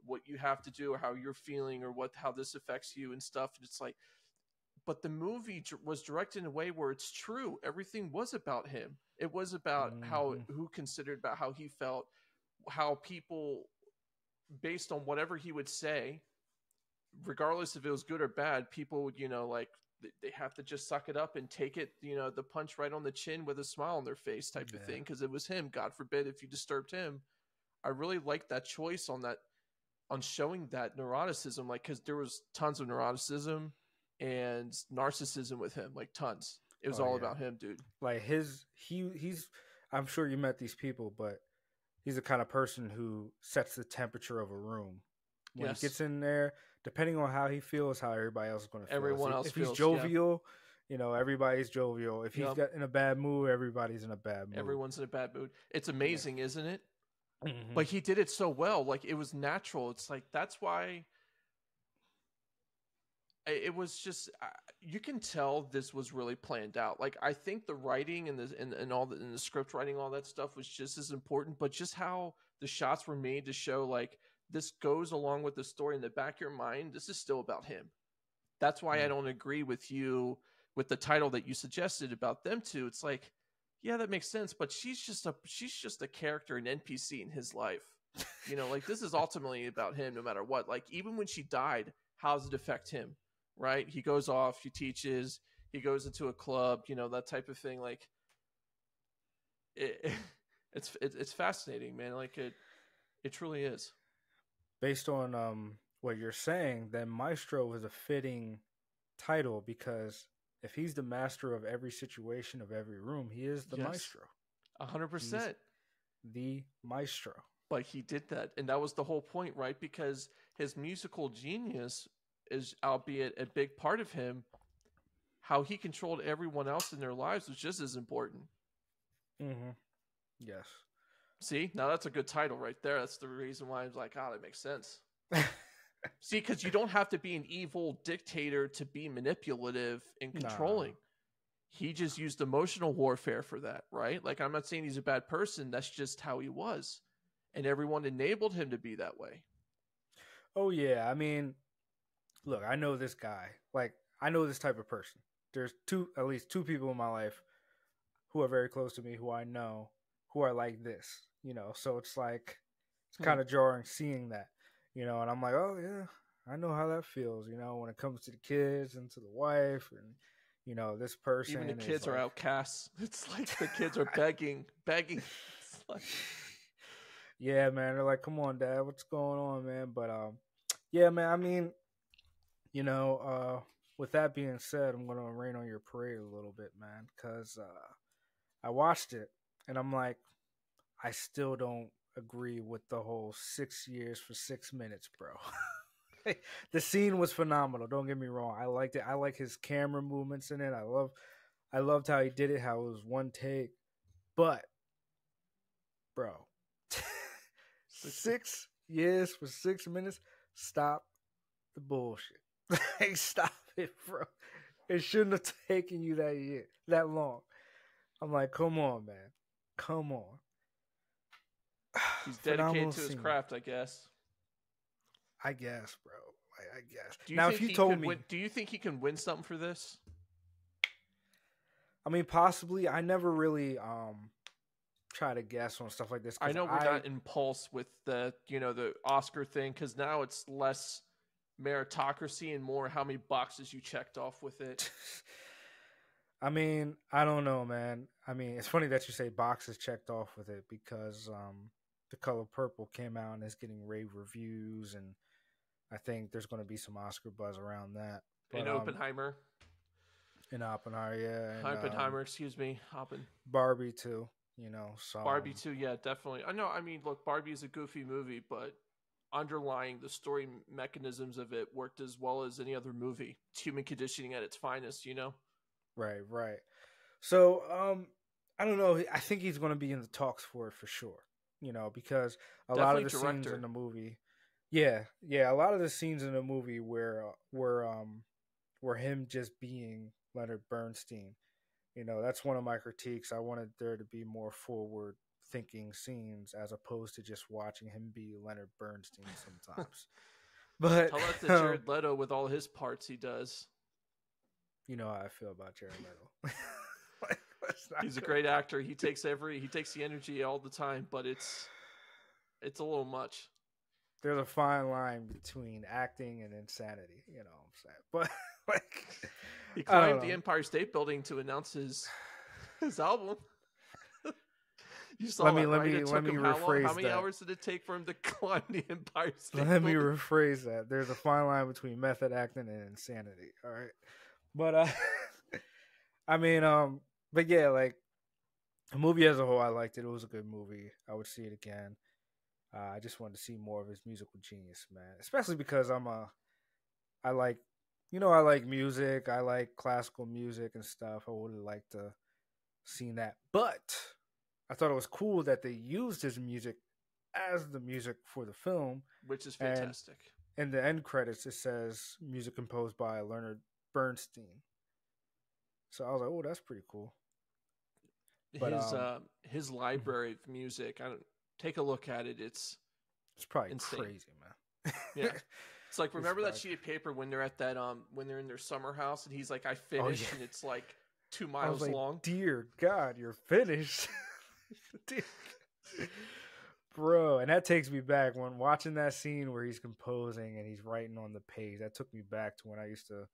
what you have to do or how you're feeling or how this affects you and stuff. And it's like, but the movie was directed in a way where it's true. Everything was about him. It was about how, hmm who considered, about how he felt, how people, based on whatever he would say, regardless if it was good or bad, people would, you know, like, they have to just suck it up and take it, you know, the punch right on the chin with a smile on their face type of yeah. thing, because it was him. God forbid if you disturbed him. I really liked that choice on that, on showing that neuroticism, like, because there was tons of neuroticism and narcissism with him, like, tons. It was Oh all yeah. about him, dude. Like he's I'm sure you met these people, but he's the kind of person who sets the temperature of a room. When he Yes. gets in there, depending on how he feels, how everybody else is going to feel. Everyone else If he's feels, jovial, everybody's jovial. If he's Yep. got in a bad mood, everybody's in a bad mood. Everyone's in a bad mood. It's amazing, isn't it? Mm-hmm. But he did it so well. Like, it was natural. It's like, that's why it was just, you can tell this was really planned out. Like, I think the writing and the script writing, all that stuff was just as important, but just how the shots were made to show, like, this goes along with the story in the back of your mind. This is still about him. That's why I don't agree with you with the title that you suggested about them two. It's like, yeah, that makes sense, but she's just a character, an NPC in his life. Like, this is ultimately about him no matter what. Like, even when she died, how does it affect him? Right? He goes off, he teaches, he goes into a club, that type of thing. Like, it's fascinating, man. Like, it truly is. Based on what you're saying, then Maestro is a fitting title, because if he's the master of every situation of every room, he is the Maestro. 100%. The Maestro. But he did that, and that was the whole point, right? Because his musical genius is, albeit a big part of him, how he controlled everyone else in their lives was just as important. Mm-hmm. Yes. See, now that's a good title right there. That's the reason why I was like, that makes sense. See, because you don't have to be an evil dictator to be manipulative and controlling. Nah. He just used emotional warfare for that, right? Like, I'm not saying he's a bad person. That's just how he was. And everyone enabled him to be that way. Oh, yeah. I mean, look, I know this guy. Like, I know this type of person. There's at least two people in my life who are very close to me, who I know, who are like this, So it's like, it's kind of jarring seeing that, and I'm like, oh, yeah, I know how that feels, when it comes to the kids and to the wife and, this person. Even the kids are outcasts. It's like the kids are begging. It's like... Yeah, man. They're like, come on, Dad, what's going on, man? But, yeah, man, I mean, with that being said, I'm going to rain on your parade a little bit, man, because I watched it and I'm like, I still don't agree with the whole 6 years for 6 minutes, bro. The scene was phenomenal. Don't get me wrong. I liked it. I like his camera movements in it. I loved how he did it, how it was one take. But, bro, 6 years for 6 minutes. Stop the bullshit. Stop it, bro. It shouldn't have taken you that long. I'm like, come on, man. Come on. He's dedicated to his craft, I guess. I guess, bro. I guess. If you told me, do you think he can win something for this? I mean, possibly. I never really try to guess on stuff like this. I know we're not in pulse with the Oscar thing, because now it's less meritocracy and more how many boxes you checked off with it. I mean, I don't know, man. I mean, it's funny that you say boxes checked off with it, because The Color Purple came out and is getting rave reviews, and I think there's going to be some Oscar buzz around that. But, in Oppenheimer. In Oppenheimer, yeah. And, Oppenheimer, excuse me. Barbie too, So Barbie too, yeah, definitely. I know. I mean, look, Barbie is a goofy movie, but underlying the story mechanisms of it worked as well as any other movie. It's human conditioning at its finest, Right. So, I don't know. I think he's going to be in the talks for it for sure. Because a lot of the scenes in the movie, a lot of the scenes in the movie were him just being Leonard Bernstein. That's one of my critiques. I wanted there to be more forward thinking scenes as opposed to just watching him be Leonard Bernstein sometimes. But tell that to Jared Leto with all his parts he does. You know how I feel about Jared Leto. He's a great actor. He takes the energy all the time, but it's a little much. There's a fine line between acting and insanity, what I'm saying. But he climbed the Empire State Building to announce his album. You saw let me rephrase that. How many hours did it take for him to climb the Empire State Building? Let me rephrase that. There's a fine line between method acting and insanity. All right, but I mean, but yeah, like the movie as a whole, I liked it. It was a good movie. I would see it again. I just wanted to see more of his musical genius, man. Especially because I like, I like music. I like classical music and stuff. I would have liked to seen that, but I thought it was cool that they used his music as the music for the film. which is And fantastic. in the end credits, it says music composed by Leonard Bernstein. So I was like, oh, that's pretty cool. But His library of music, I don't take a look at it. It's probably insane. crazy, man. Yeah. It's like, remember that probably... sheet of paper when they're at that when they're in their summer house and he's like, I finished, and it's like 2 miles like, long. Dear God, you're finished. Bro, and that takes me back when watching that scene where he's composing and he's writing on the page. That took me back to when I used to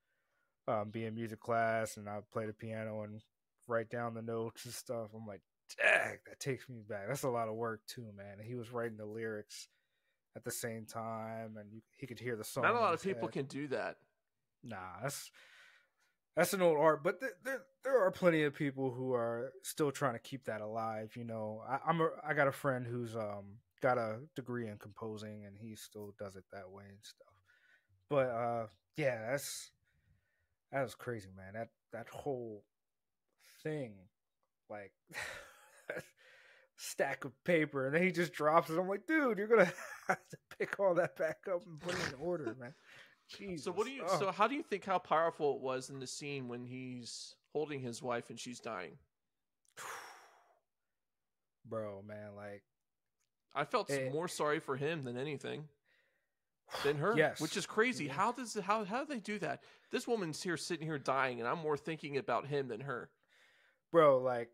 be in music class and I would play the piano and write down the notes and stuff. I'm like, dang, that takes me back. That's a lot of work too, man. And he was writing the lyrics at the same time, and he could hear the song. Not a lot of people can do that. Nah, that's an old art, but there are plenty of people who are still trying to keep that alive. I got a friend who's got a degree in composing, and he still does it that way and stuff. But yeah, that was crazy, man. That whole thing, like stack of paper, and then he just drops it. I'm like, dude, you're gonna have to pick all that back up and put it in order, man. Jesus. So how do you think how powerful it was in the scene when he's holding his wife and she's dying? Bro, man, like I felt more sorry for him than anything. Than her. Yes. Which is crazy. Yeah. How do they do that? This woman's sitting here dying, and I'm more thinking about him than her. Bro, like,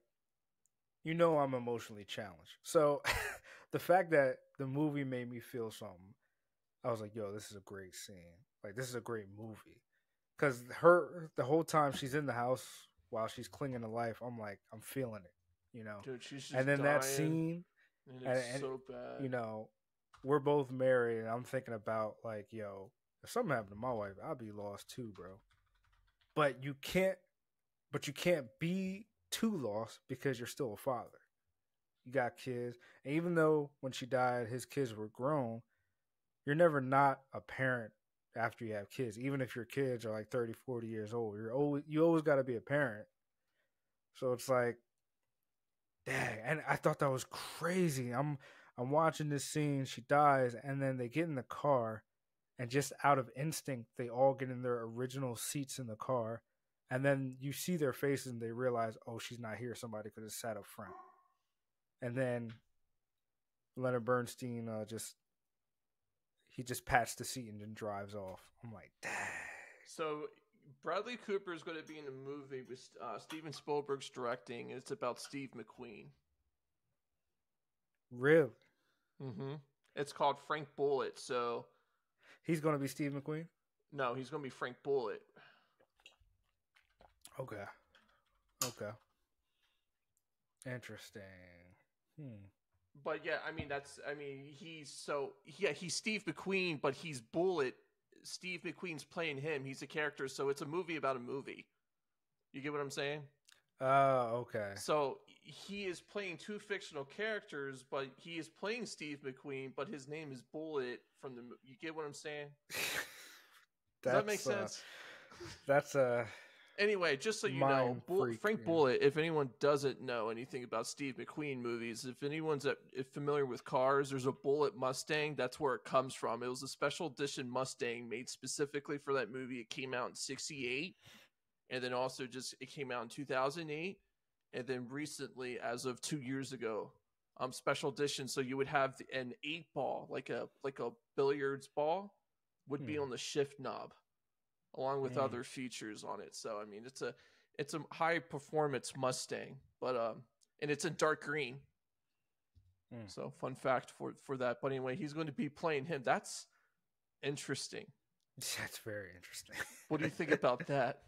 I'm emotionally challenged. So the fact that the movie made me feel something, I was like, yo, this is a great scene. Like, this is a great movie. Because the whole time she's in the house while she's clinging to life, I'm like, I'm feeling it, Dude, she's just and then dying, that scene, and it's so bad. We're both married, and I'm thinking about, like, yo, if something happened to my wife, I'd be lost too, bro. But you can't be too lost because you're still a father. You got kids. And even though when she died, his kids were grown, you're never not a parent after you have kids. Even if your kids are like 30, 40 years old, you always got to be a parent. So it's like, dang. And I thought that was crazy. I'm watching this scene. She dies, and then they get in the car, and just out of instinct, they all get in their original seats in the car. And then you see their faces, and they realize, oh, she's not here. Somebody could have sat up front. And then Leonard Bernstein just pats the seat and then drives off. I'm like, dang. So Bradley Cooper is going to be in a movie with Steven Spielberg's directing. It's about Steve McQueen. Really? Mm-hmm. It's called Frank Bullitt. So he's going to be Steve McQueen? No, he's going to be Frank Bullitt. Okay. Interesting. But yeah, he's Steve McQueen, but he's Bullitt. Steve McQueen's playing him. He's a character, so it's a movie about a movie. You get what I'm saying? Okay. So he is playing two fictional characters, but he is playing Steve McQueen, but his name is Bullitt from the. You get what I'm saying? Does that make sense? That's Anyway, just so you know, Frank Bullitt, if anyone doesn't know anything about Steve McQueen movies, if anyone's familiar with cars, there's a Bullitt Mustang. That's where it comes from. It was a special edition Mustang made specifically for that movie. It came out in 1968, and then also it came out in 2008, and then recently, as of 2 years ago, special edition. So you would have an 8-ball, like a billiards ball, would be on the shift knob, along with other features on it. So I mean, it's a high performance Mustang, but and it's in dark green. So fun fact for that. But anyway, he's going to be playing him. That's interesting. That's very interesting. What do you think about that?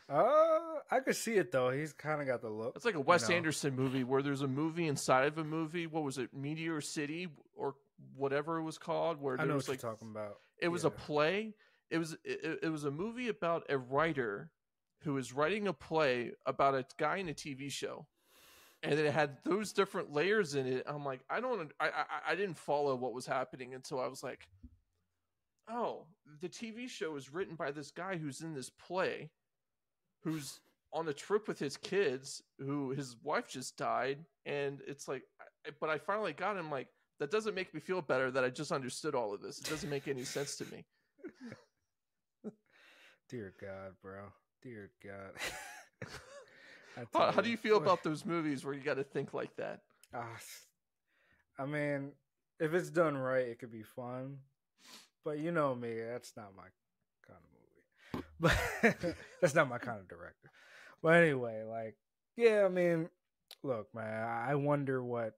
I could see it though. He's kind of got the look. It's like a Wes Anderson movie where there's a movie inside of a movie. What was it? Meteor City or whatever it was called. Where I know was what you're talking about. It was a play. It was a movie about a writer who was writing a play about a guy in a TV show, and it had those different layers in it. I'm like, I didn't follow what was happening until I was like, oh, the TV show is written by this guy who's in this play, who's on a trip with his kids, who his wife just died, and it's like, but I finally got him. Like, that doesn't make me feel better that I just understood all of this. It doesn't make any sense to me. Dear God, bro. Dear God. How do you feel about those movies where you got to think like that? I mean, if it's done right, it could be fun. But you know me, that's not my kind of movie. But that's not my kind of director. But anyway, like, yeah, I mean, look, man, I wonder what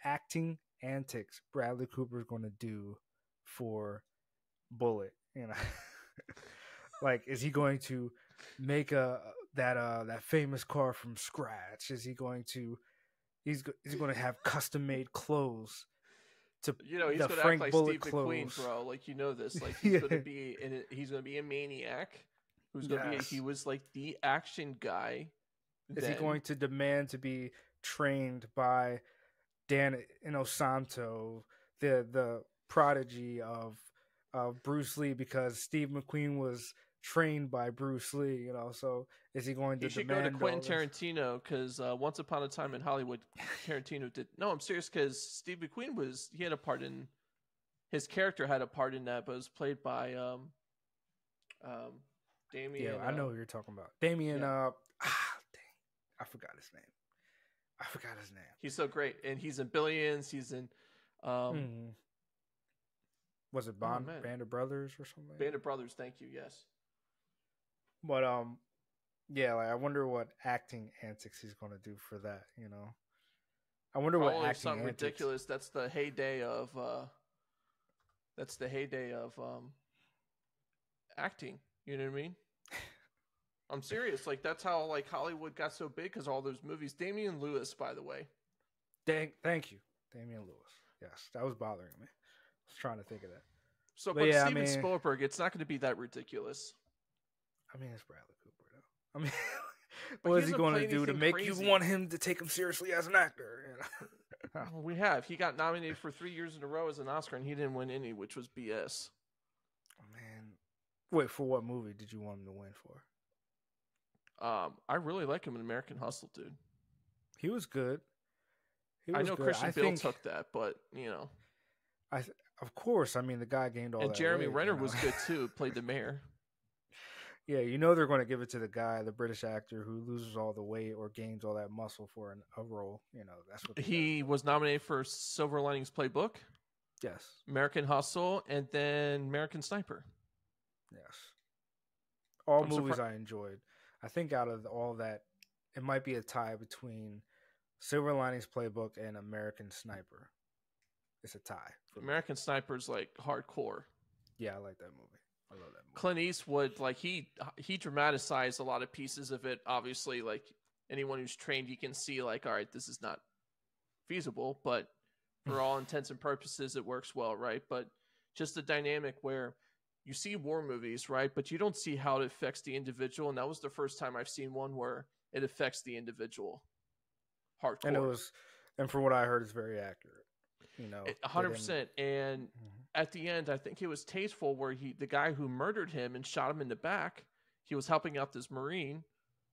acting antics Bradley Cooper is going to do for Bullet. You know, like, is he going to make that famous car from scratch? Is he going to he's going to have custom made clothes? He's going to act like Steve McQueen, bro. Like, this. Like, he's going to be he's going to be a maniac. Who's going to be? He was like the action guy. Is he going to demand to be trained by Dan Inosanto, the prodigy of Bruce Lee, because Steve McQueen was trained by Bruce Lee? So is he going to? He should go to Quentin Tarantino, because Once Upon a Time in Hollywood, Tarantino did. No, I'm serious, because Steve McQueen had a part in. His character had a part in that, but it was played by Damien. Yeah, I know who you're talking about. Damien. Yeah. I forgot his name. He's so great, and he's in Billions. He's in. Was it Band of Brothers or something? Band of Brothers. Thank you. Yes. But yeah, like, I wonder what acting antics he's going to do for that. I wonder what acting something antics. Ridiculous. That's the heyday of. Acting. You know what I mean? I'm serious. Like, that's how Hollywood got so big, because all those movies. Damian Lewis, by the way. Thank you, Damian Lewis. Yes, that was bothering me. I was trying to think of that. So, but yeah, Steven Spielberg, it's not going to be that ridiculous. I mean, it's Bradley Cooper, though. I mean, what is he going to do to make you want him to take him seriously as an actor? Well, we have. He got nominated for 3 years in a row as an Oscar, and he didn't win any, which was BS. Oh, man. Wait, for what movie did you want him to win for? I really like him in American Hustle, dude. He was good. I know Christian Bale took that, but, of course, I mean, the guy gained all that. And Jeremy weight, Renner was good, too. Played the mayor. Yeah, they're going to give it to the guy, the British actor, who loses all the weight or gains all that muscle for a role. That's what he was nominated for Silver Linings Playbook. Yes. American Hustle, and then American Sniper. Yes. All movies I enjoyed. I think out of all that, it might be a tie between Silver Linings Playbook and American Sniper. It's a tie. American Sniper's like hardcore. Yeah, I like that movie. I love that movie. Clint Eastwood, like, he dramatized a lot of pieces of it. Obviously, like, anyone who's trained, you can see, like, all right, this is not feasible, but for all intents and purposes, it works well, right? But just the dynamic where you see war movies, right? But you don't see how it affects the individual. And that was the first time I've seen one where it affects the individual. Hardcore. And from what I heard, it's very accurate. 100%. And at the end, I think it was tasteful, where the guy who murdered him and shot him in the back, he was helping out this Marine,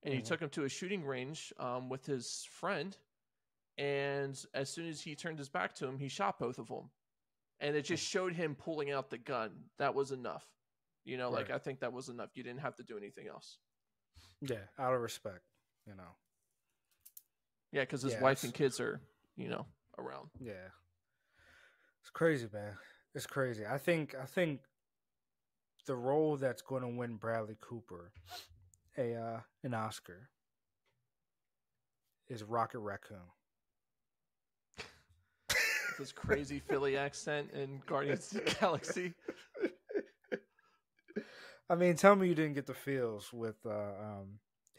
and he took him to a shooting range with his friend. And as soon as he turned his back to him, he shot both of them. And it just showed him pulling out the gun. That was enough. Like, I think that was enough. You didn't have to do anything else. Yeah, out of respect, Yeah, because his wife and kids are, around. Yeah. It's crazy, man. It's crazy. I think the role that's going to win Bradley Cooper an Oscar is Rocket Raccoon. This crazy Philly accent in Guardians of the Galaxy. I mean, tell me you didn't get the feels with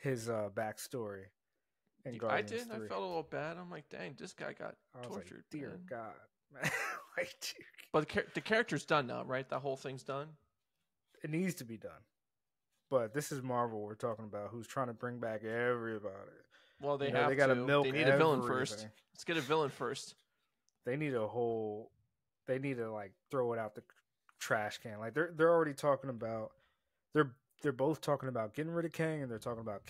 his backstory in Guardians I did. 3. I felt a little bad. I'm like, dang, this guy got tortured. Like, dear God, man. But the character's done now, right? The whole thing's done. It needs to be done. But this is Marvel we're talking about, who's trying to bring back everybody. Well, they You know, they have got to to. They milk need a villain first. everything. Let's get a villain first. They need a whole. They need to like throw it out the trash can. Like they're already talking about. They're they're both talking about getting rid of Kang, and they're talking about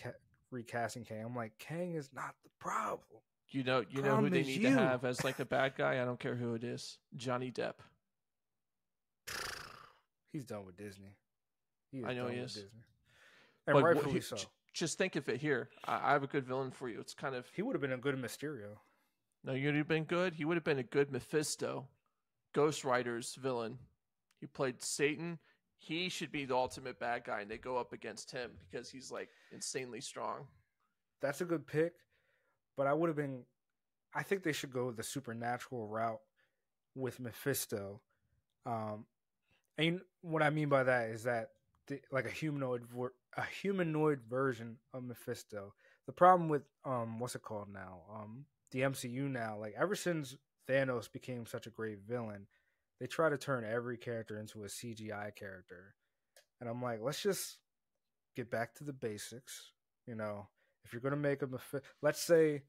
recasting Kang. I'm like, Kang is not the problem. You know who Problem they is need to you. have as like a bad guy. I don't care who it is. Johnny Depp. He's done with Disney. He is I know done he with is. Disney, and But rightfully so. just think of it here. I have a good villain for you. It's kind of He would have been a good Mysterio. no. You would have been good. He would have been a good Mephisto, Ghost Rider's villain. He played Satan. He should be the ultimate bad guy, and they go up against him because he's like insanely strong. That's a good pick, but I would have been. I think they should go the supernatural route with Mephisto. And what I mean by that is that like a humanoid version of Mephisto. The problem with what's it called now? The MCU now, like ever since Thanos became such a great villain, they try to turn every character into a CGI character. And I'm like, let's just get back to the basics. You know, if you're gonna make a let's say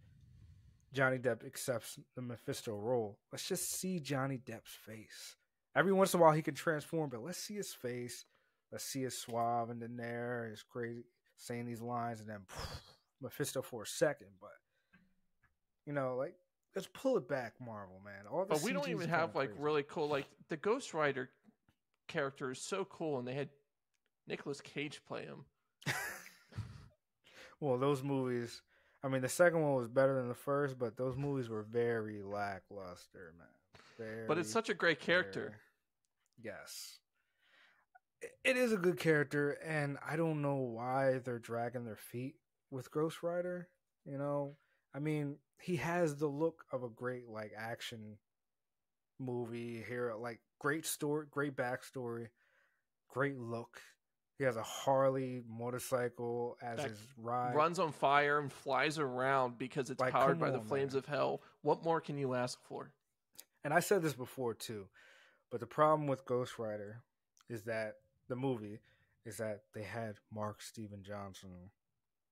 Johnny Depp accepts the Mephisto role, let's just see Johnny Depp's face. Every once in a while he can transform, but let's see his face. Let's see his suave and then there, his crazy saying these lines, and then Mephisto for a second. But you know, like let's pull it back, Marvel, man. All the But we don't CGs even are have like crazy. really cool. Like the Ghost Rider character is so cool, and they had Nicolas Cage play him. Well, those movies. I mean, the second one was better than the first, but those movies were very lackluster, man. Very, But it's such a great character. Yes. It is a good character, and I don't know why they're dragging their feet with Ghost Rider. You know, I mean, he has the look of a great like action movie hero, like great story, great backstory, great look. He has a Harley motorcycle as That his ride. runs on fire and flies around because it's Like, powered come by the on, flames man. of hell. What more can you ask for? And I said this before too, but the problem with Ghost Rider is that the movie is that they had Mark Steven Johnson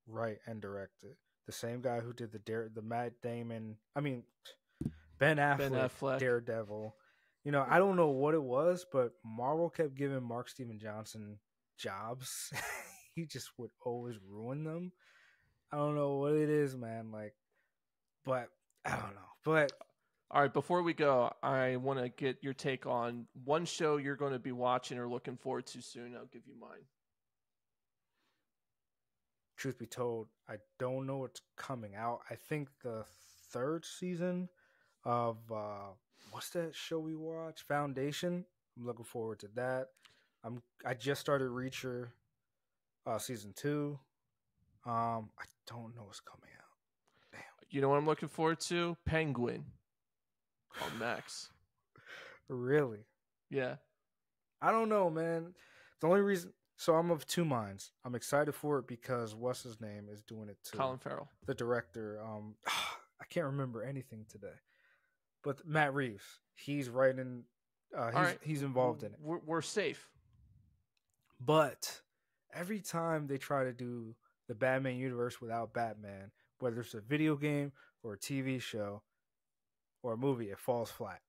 write and direct it. The same guy who did the Matt Damon, Ben Affleck Daredevil. You know, I don't know what it was, but Marvel kept giving Mark Steven Johnson jobs. He just would always ruin them. I don't know what it is, man. Like, but I don't know. But all right, before we go, I want to get your take on one show you're going to be watching or looking forward to soon. I'll give you mine. Truth be told, I don't know what's coming out. I think the third season of what's that show we watch? Foundation. I'm looking forward to that. I just started Reacher season 2. I don't know what's coming out. Damn. You know what I'm looking forward to? Penguin on Max. Really? Yeah. I don't know, man. The only reason, so I'm of two minds. I'm excited for it because what's his name is doing it too. Colin Farrell, the director. I can't remember anything today, but Matt Reeves. He's writing. He's involved in it. We're safe. But every time they try to do the Batman universe without Batman, whether it's a video game or a TV show or a movie, it falls flat.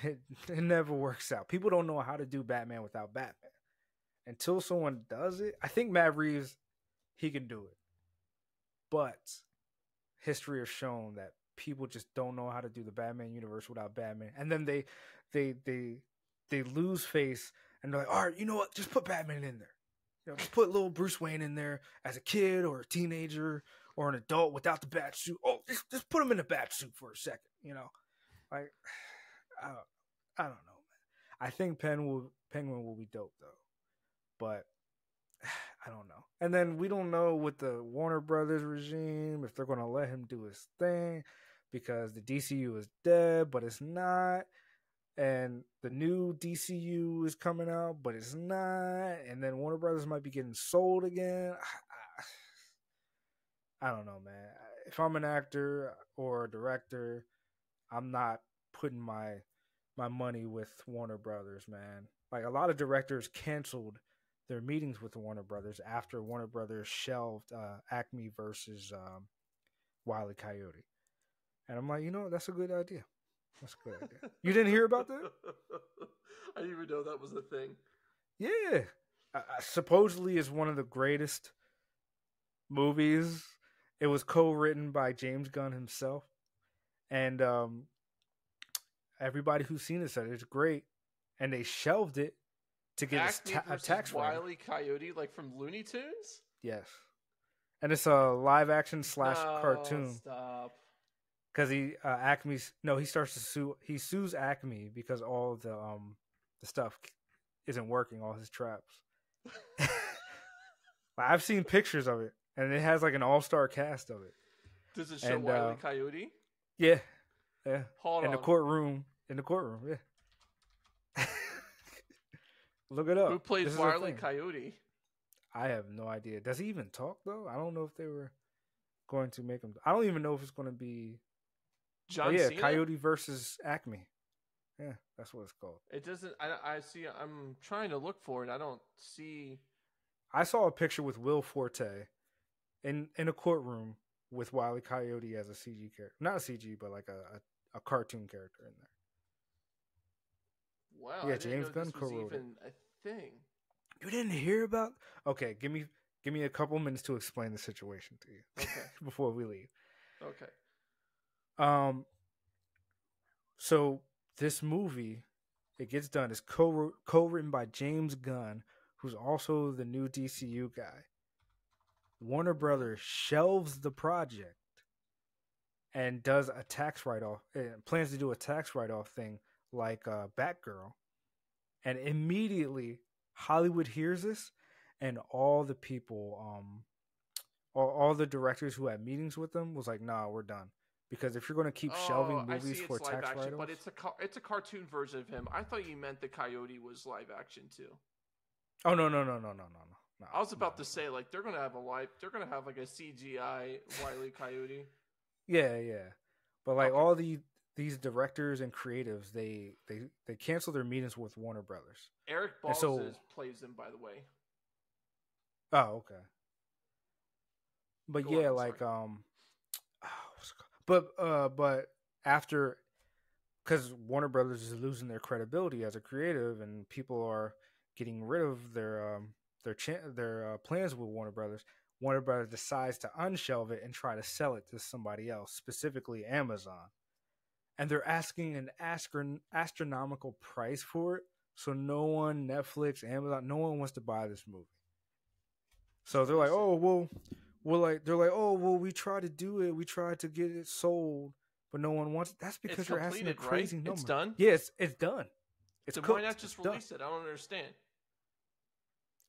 It never works out. People don't know how to do Batman without Batman. Until someone does it, I think Matt Reeves, he can do it. But history has shown that people just don't know how to do the Batman universe without Batman. And then they lose face and they're like, all right, you know what? Just put Batman in there. You know, just put little Bruce Wayne in there as a kid or a teenager or an adult without the bat suit. Oh, just put him in the bat suit for a second. You know, like I don't know, man. I think Penguin will be dope though, but I don't know. And then we don't know with the Warner Brothers regime if they're going to let him do his thing because the DCU is dead, but it's not. And the new DCU is coming out, but it's not. And then Warner Brothers might be getting sold again. I don't know, man. If I'm an actor or a director, I'm not putting my money with Warner Brothers, man. Like a lot of directors canceled their meetings with the Warner Brothers after Warner Brothers shelved Acme versus Wile E. Coyote. And I'm like, that's a good idea. That's a good idea. You didn't hear about that? I didn't even know that was a thing. Yeah. Supposedly is one of the greatest movies. It was co-written by James Gunn himself. And everybody who's seen it said it's great. And they shelved it to get a tax Wile E. Coyote, like from Looney Tunes? Yes. And it's a live action / cartoon. Stop. Because he starts to sue. He sues Acme because all the stuff isn't working. All his traps. I've seen pictures of it, and it has like an all-star cast of it. Does it show Wile E. Coyote? Yeah. Hold on. In the courtroom, yeah. Look it up. Who plays Wile E. Coyote? I have no idea. Does he even talk though? I don't know if they were going to make him. I don't even know if it's going to be. John Cena? Coyote versus Acme. Yeah, that's what it's called. It doesn't. I see. I'm trying to look for it. I don't see. I saw a picture with Will Forte in a courtroom with Wile E. Coyote as a CG character. Not a CG, but like a cartoon character in there. Wow. Yeah, James Gunn co-wrote it. A thing. You didn't hear about? Okay, give me a couple minutes to explain the situation to you. Okay. Before we leave. Okay. So this movie, it gets done. It's co-written by James Gunn, who's also the new DCU guy. Warner Brothers shelves the project and does a tax write-off. Plans to do a tax write-off thing like Batgirl. And immediately Hollywood hears this, and all the people, all the directors who had meetings with them was like, "Nah, we're done." Because if you're going to keep shelving movies for tax write-offs, but it's a cartoon version of him. I thought you meant the Coyote was live action too. Oh no. I was about to say like they're gonna have like a CGI Wile E. Coyote. Yeah. But like all these directors and creatives, they cancel their meetings with Warner Brothers. Eric Balls plays him, by the way. Oh, okay. But but after, because Warner Brothers is losing their credibility as a creative, and people are getting rid of their plans with Warner Brothers. Warner Brothers decides to unshelve it and try to sell it to somebody else, specifically Amazon. And they're asking an astronomical price for it. So no one, Netflix, Amazon, no one wants to buy this movie. So they're like, we tried to do it. We tried to get it sold, but no one wants it. That's because you're asking a crazy number. It's done? Yes, it's done. It's so cooked. Why not just release it? I don't understand.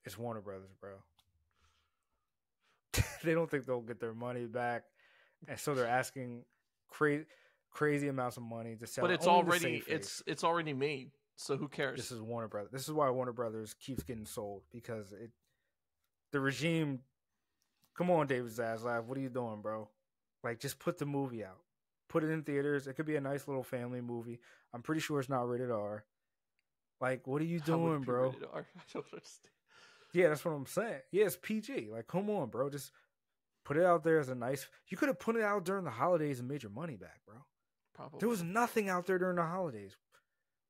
It's Warner Brothers, bro. They don't think they'll get their money back. And so they're asking crazy amounts of money to sell. But it's already made. So who cares? This is Warner Brothers. This is why Warner Brothers keeps getting sold, because the regime. Come on, David Zaslav, what are you doing, bro? Like, just put the movie out. Put it in theaters. It could be a nice little family movie. I'm pretty sure it's not rated R. Like, what are you doing, bro? Rated R? I don't understand. Yeah, that's what I'm saying. Yeah, it's PG. Like, come on, bro. Just put it out there as a nice. You could have put it out during the holidays and made your money back, bro. Probably. There was nothing out there during the holidays.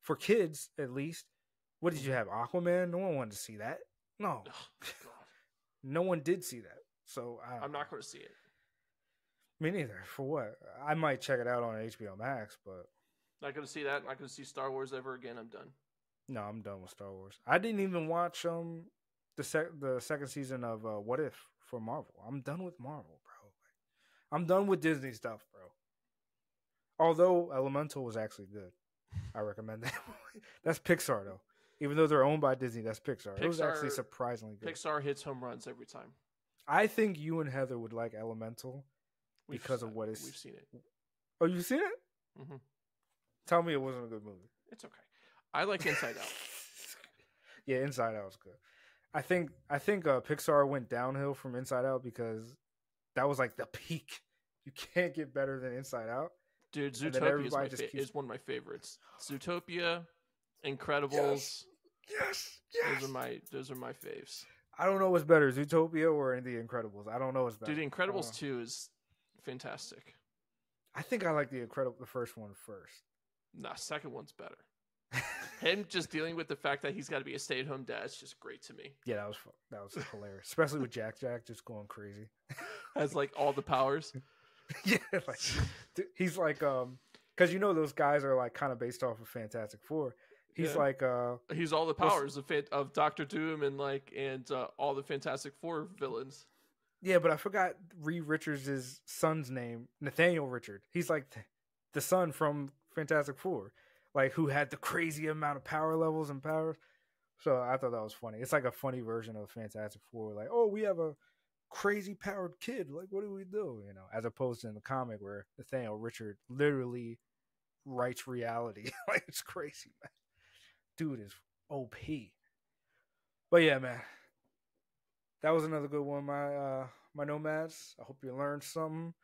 For kids, at least. What did you have? Aquaman? No one wanted to see that. No. Oh, no one did see that. So I'm not going to see it. Me neither. For what? I might check it out on HBO Max, but not going to see that. Not going to see Star Wars ever again. I'm done. No, I'm done with Star Wars. I didn't even watch the second season of What If for Marvel. I'm done with Marvel, bro. I'm done with Disney stuff, bro. Although Elemental was actually good, I recommend that. That's Pixar though. Even though they're owned by Disney, that's Pixar. It was actually surprisingly good. Pixar hits home runs every time. I think you and Heather would like Elemental because of what is. We've seen it. Oh, you've seen it? Mm-hmm. Tell me it wasn't a good movie. It's okay. I like Inside Out. Yeah, Inside Out was good. I think Pixar went downhill from Inside Out because that was like the peak. You can't get better than Inside Out. Dude, Zootopia is one of my favorites. Zootopia, Incredibles. Yes. Those are my faves. I don't know what's better, Zootopia or The Incredibles. I don't know what's better. Dude, The Incredibles 2 is fantastic. I think I like the first one first. Nah, second one's better. Him just dealing with the fact that he's got to be a stay-at-home dad is just great to me. Yeah, that was hilarious, especially with Jack just going crazy. Has like all the powers. Yeah, like he's like because those guys are like kind of based off of Fantastic Four. He's like he's all the powers of Doctor Doom and all the Fantastic Four villains. Yeah, but I forgot Reed Richards' son's name, Nathaniel Richard. He's like the son from Fantastic Four, like who had the crazy amount of power levels and powers. So I thought that was funny. It's like a funny version of Fantastic Four. Like, oh, we have a crazy powered kid. Like, what do we do? As opposed to in the comic where Nathaniel Richard literally writes reality. Like, it's crazy, man. Dude is OP. But yeah, man. That was another good one, my Nomads. I hope you learned something.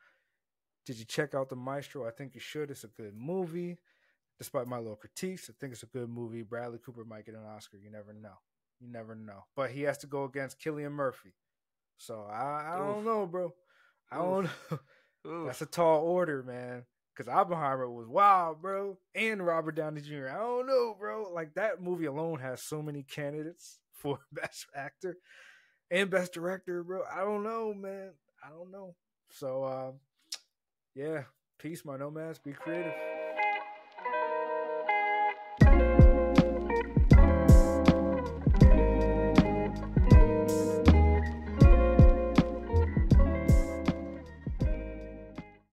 Did you check out the Maestro? I think you should. It's a good movie. Despite my little critiques, I think it's a good movie. Bradley Cooper might get an Oscar. You never know. You never know. But he has to go against Cillian Murphy. So I don't know, bro. I don't know. That's a tall order, man. Because Oppenheimer was wild, bro. And Robert Downey Jr. I don't know, bro. Like, that movie alone has so many candidates for Best Actor and Best Director, bro. I don't know, man. I don't know. So, yeah. Peace, my Nomads. Be creative.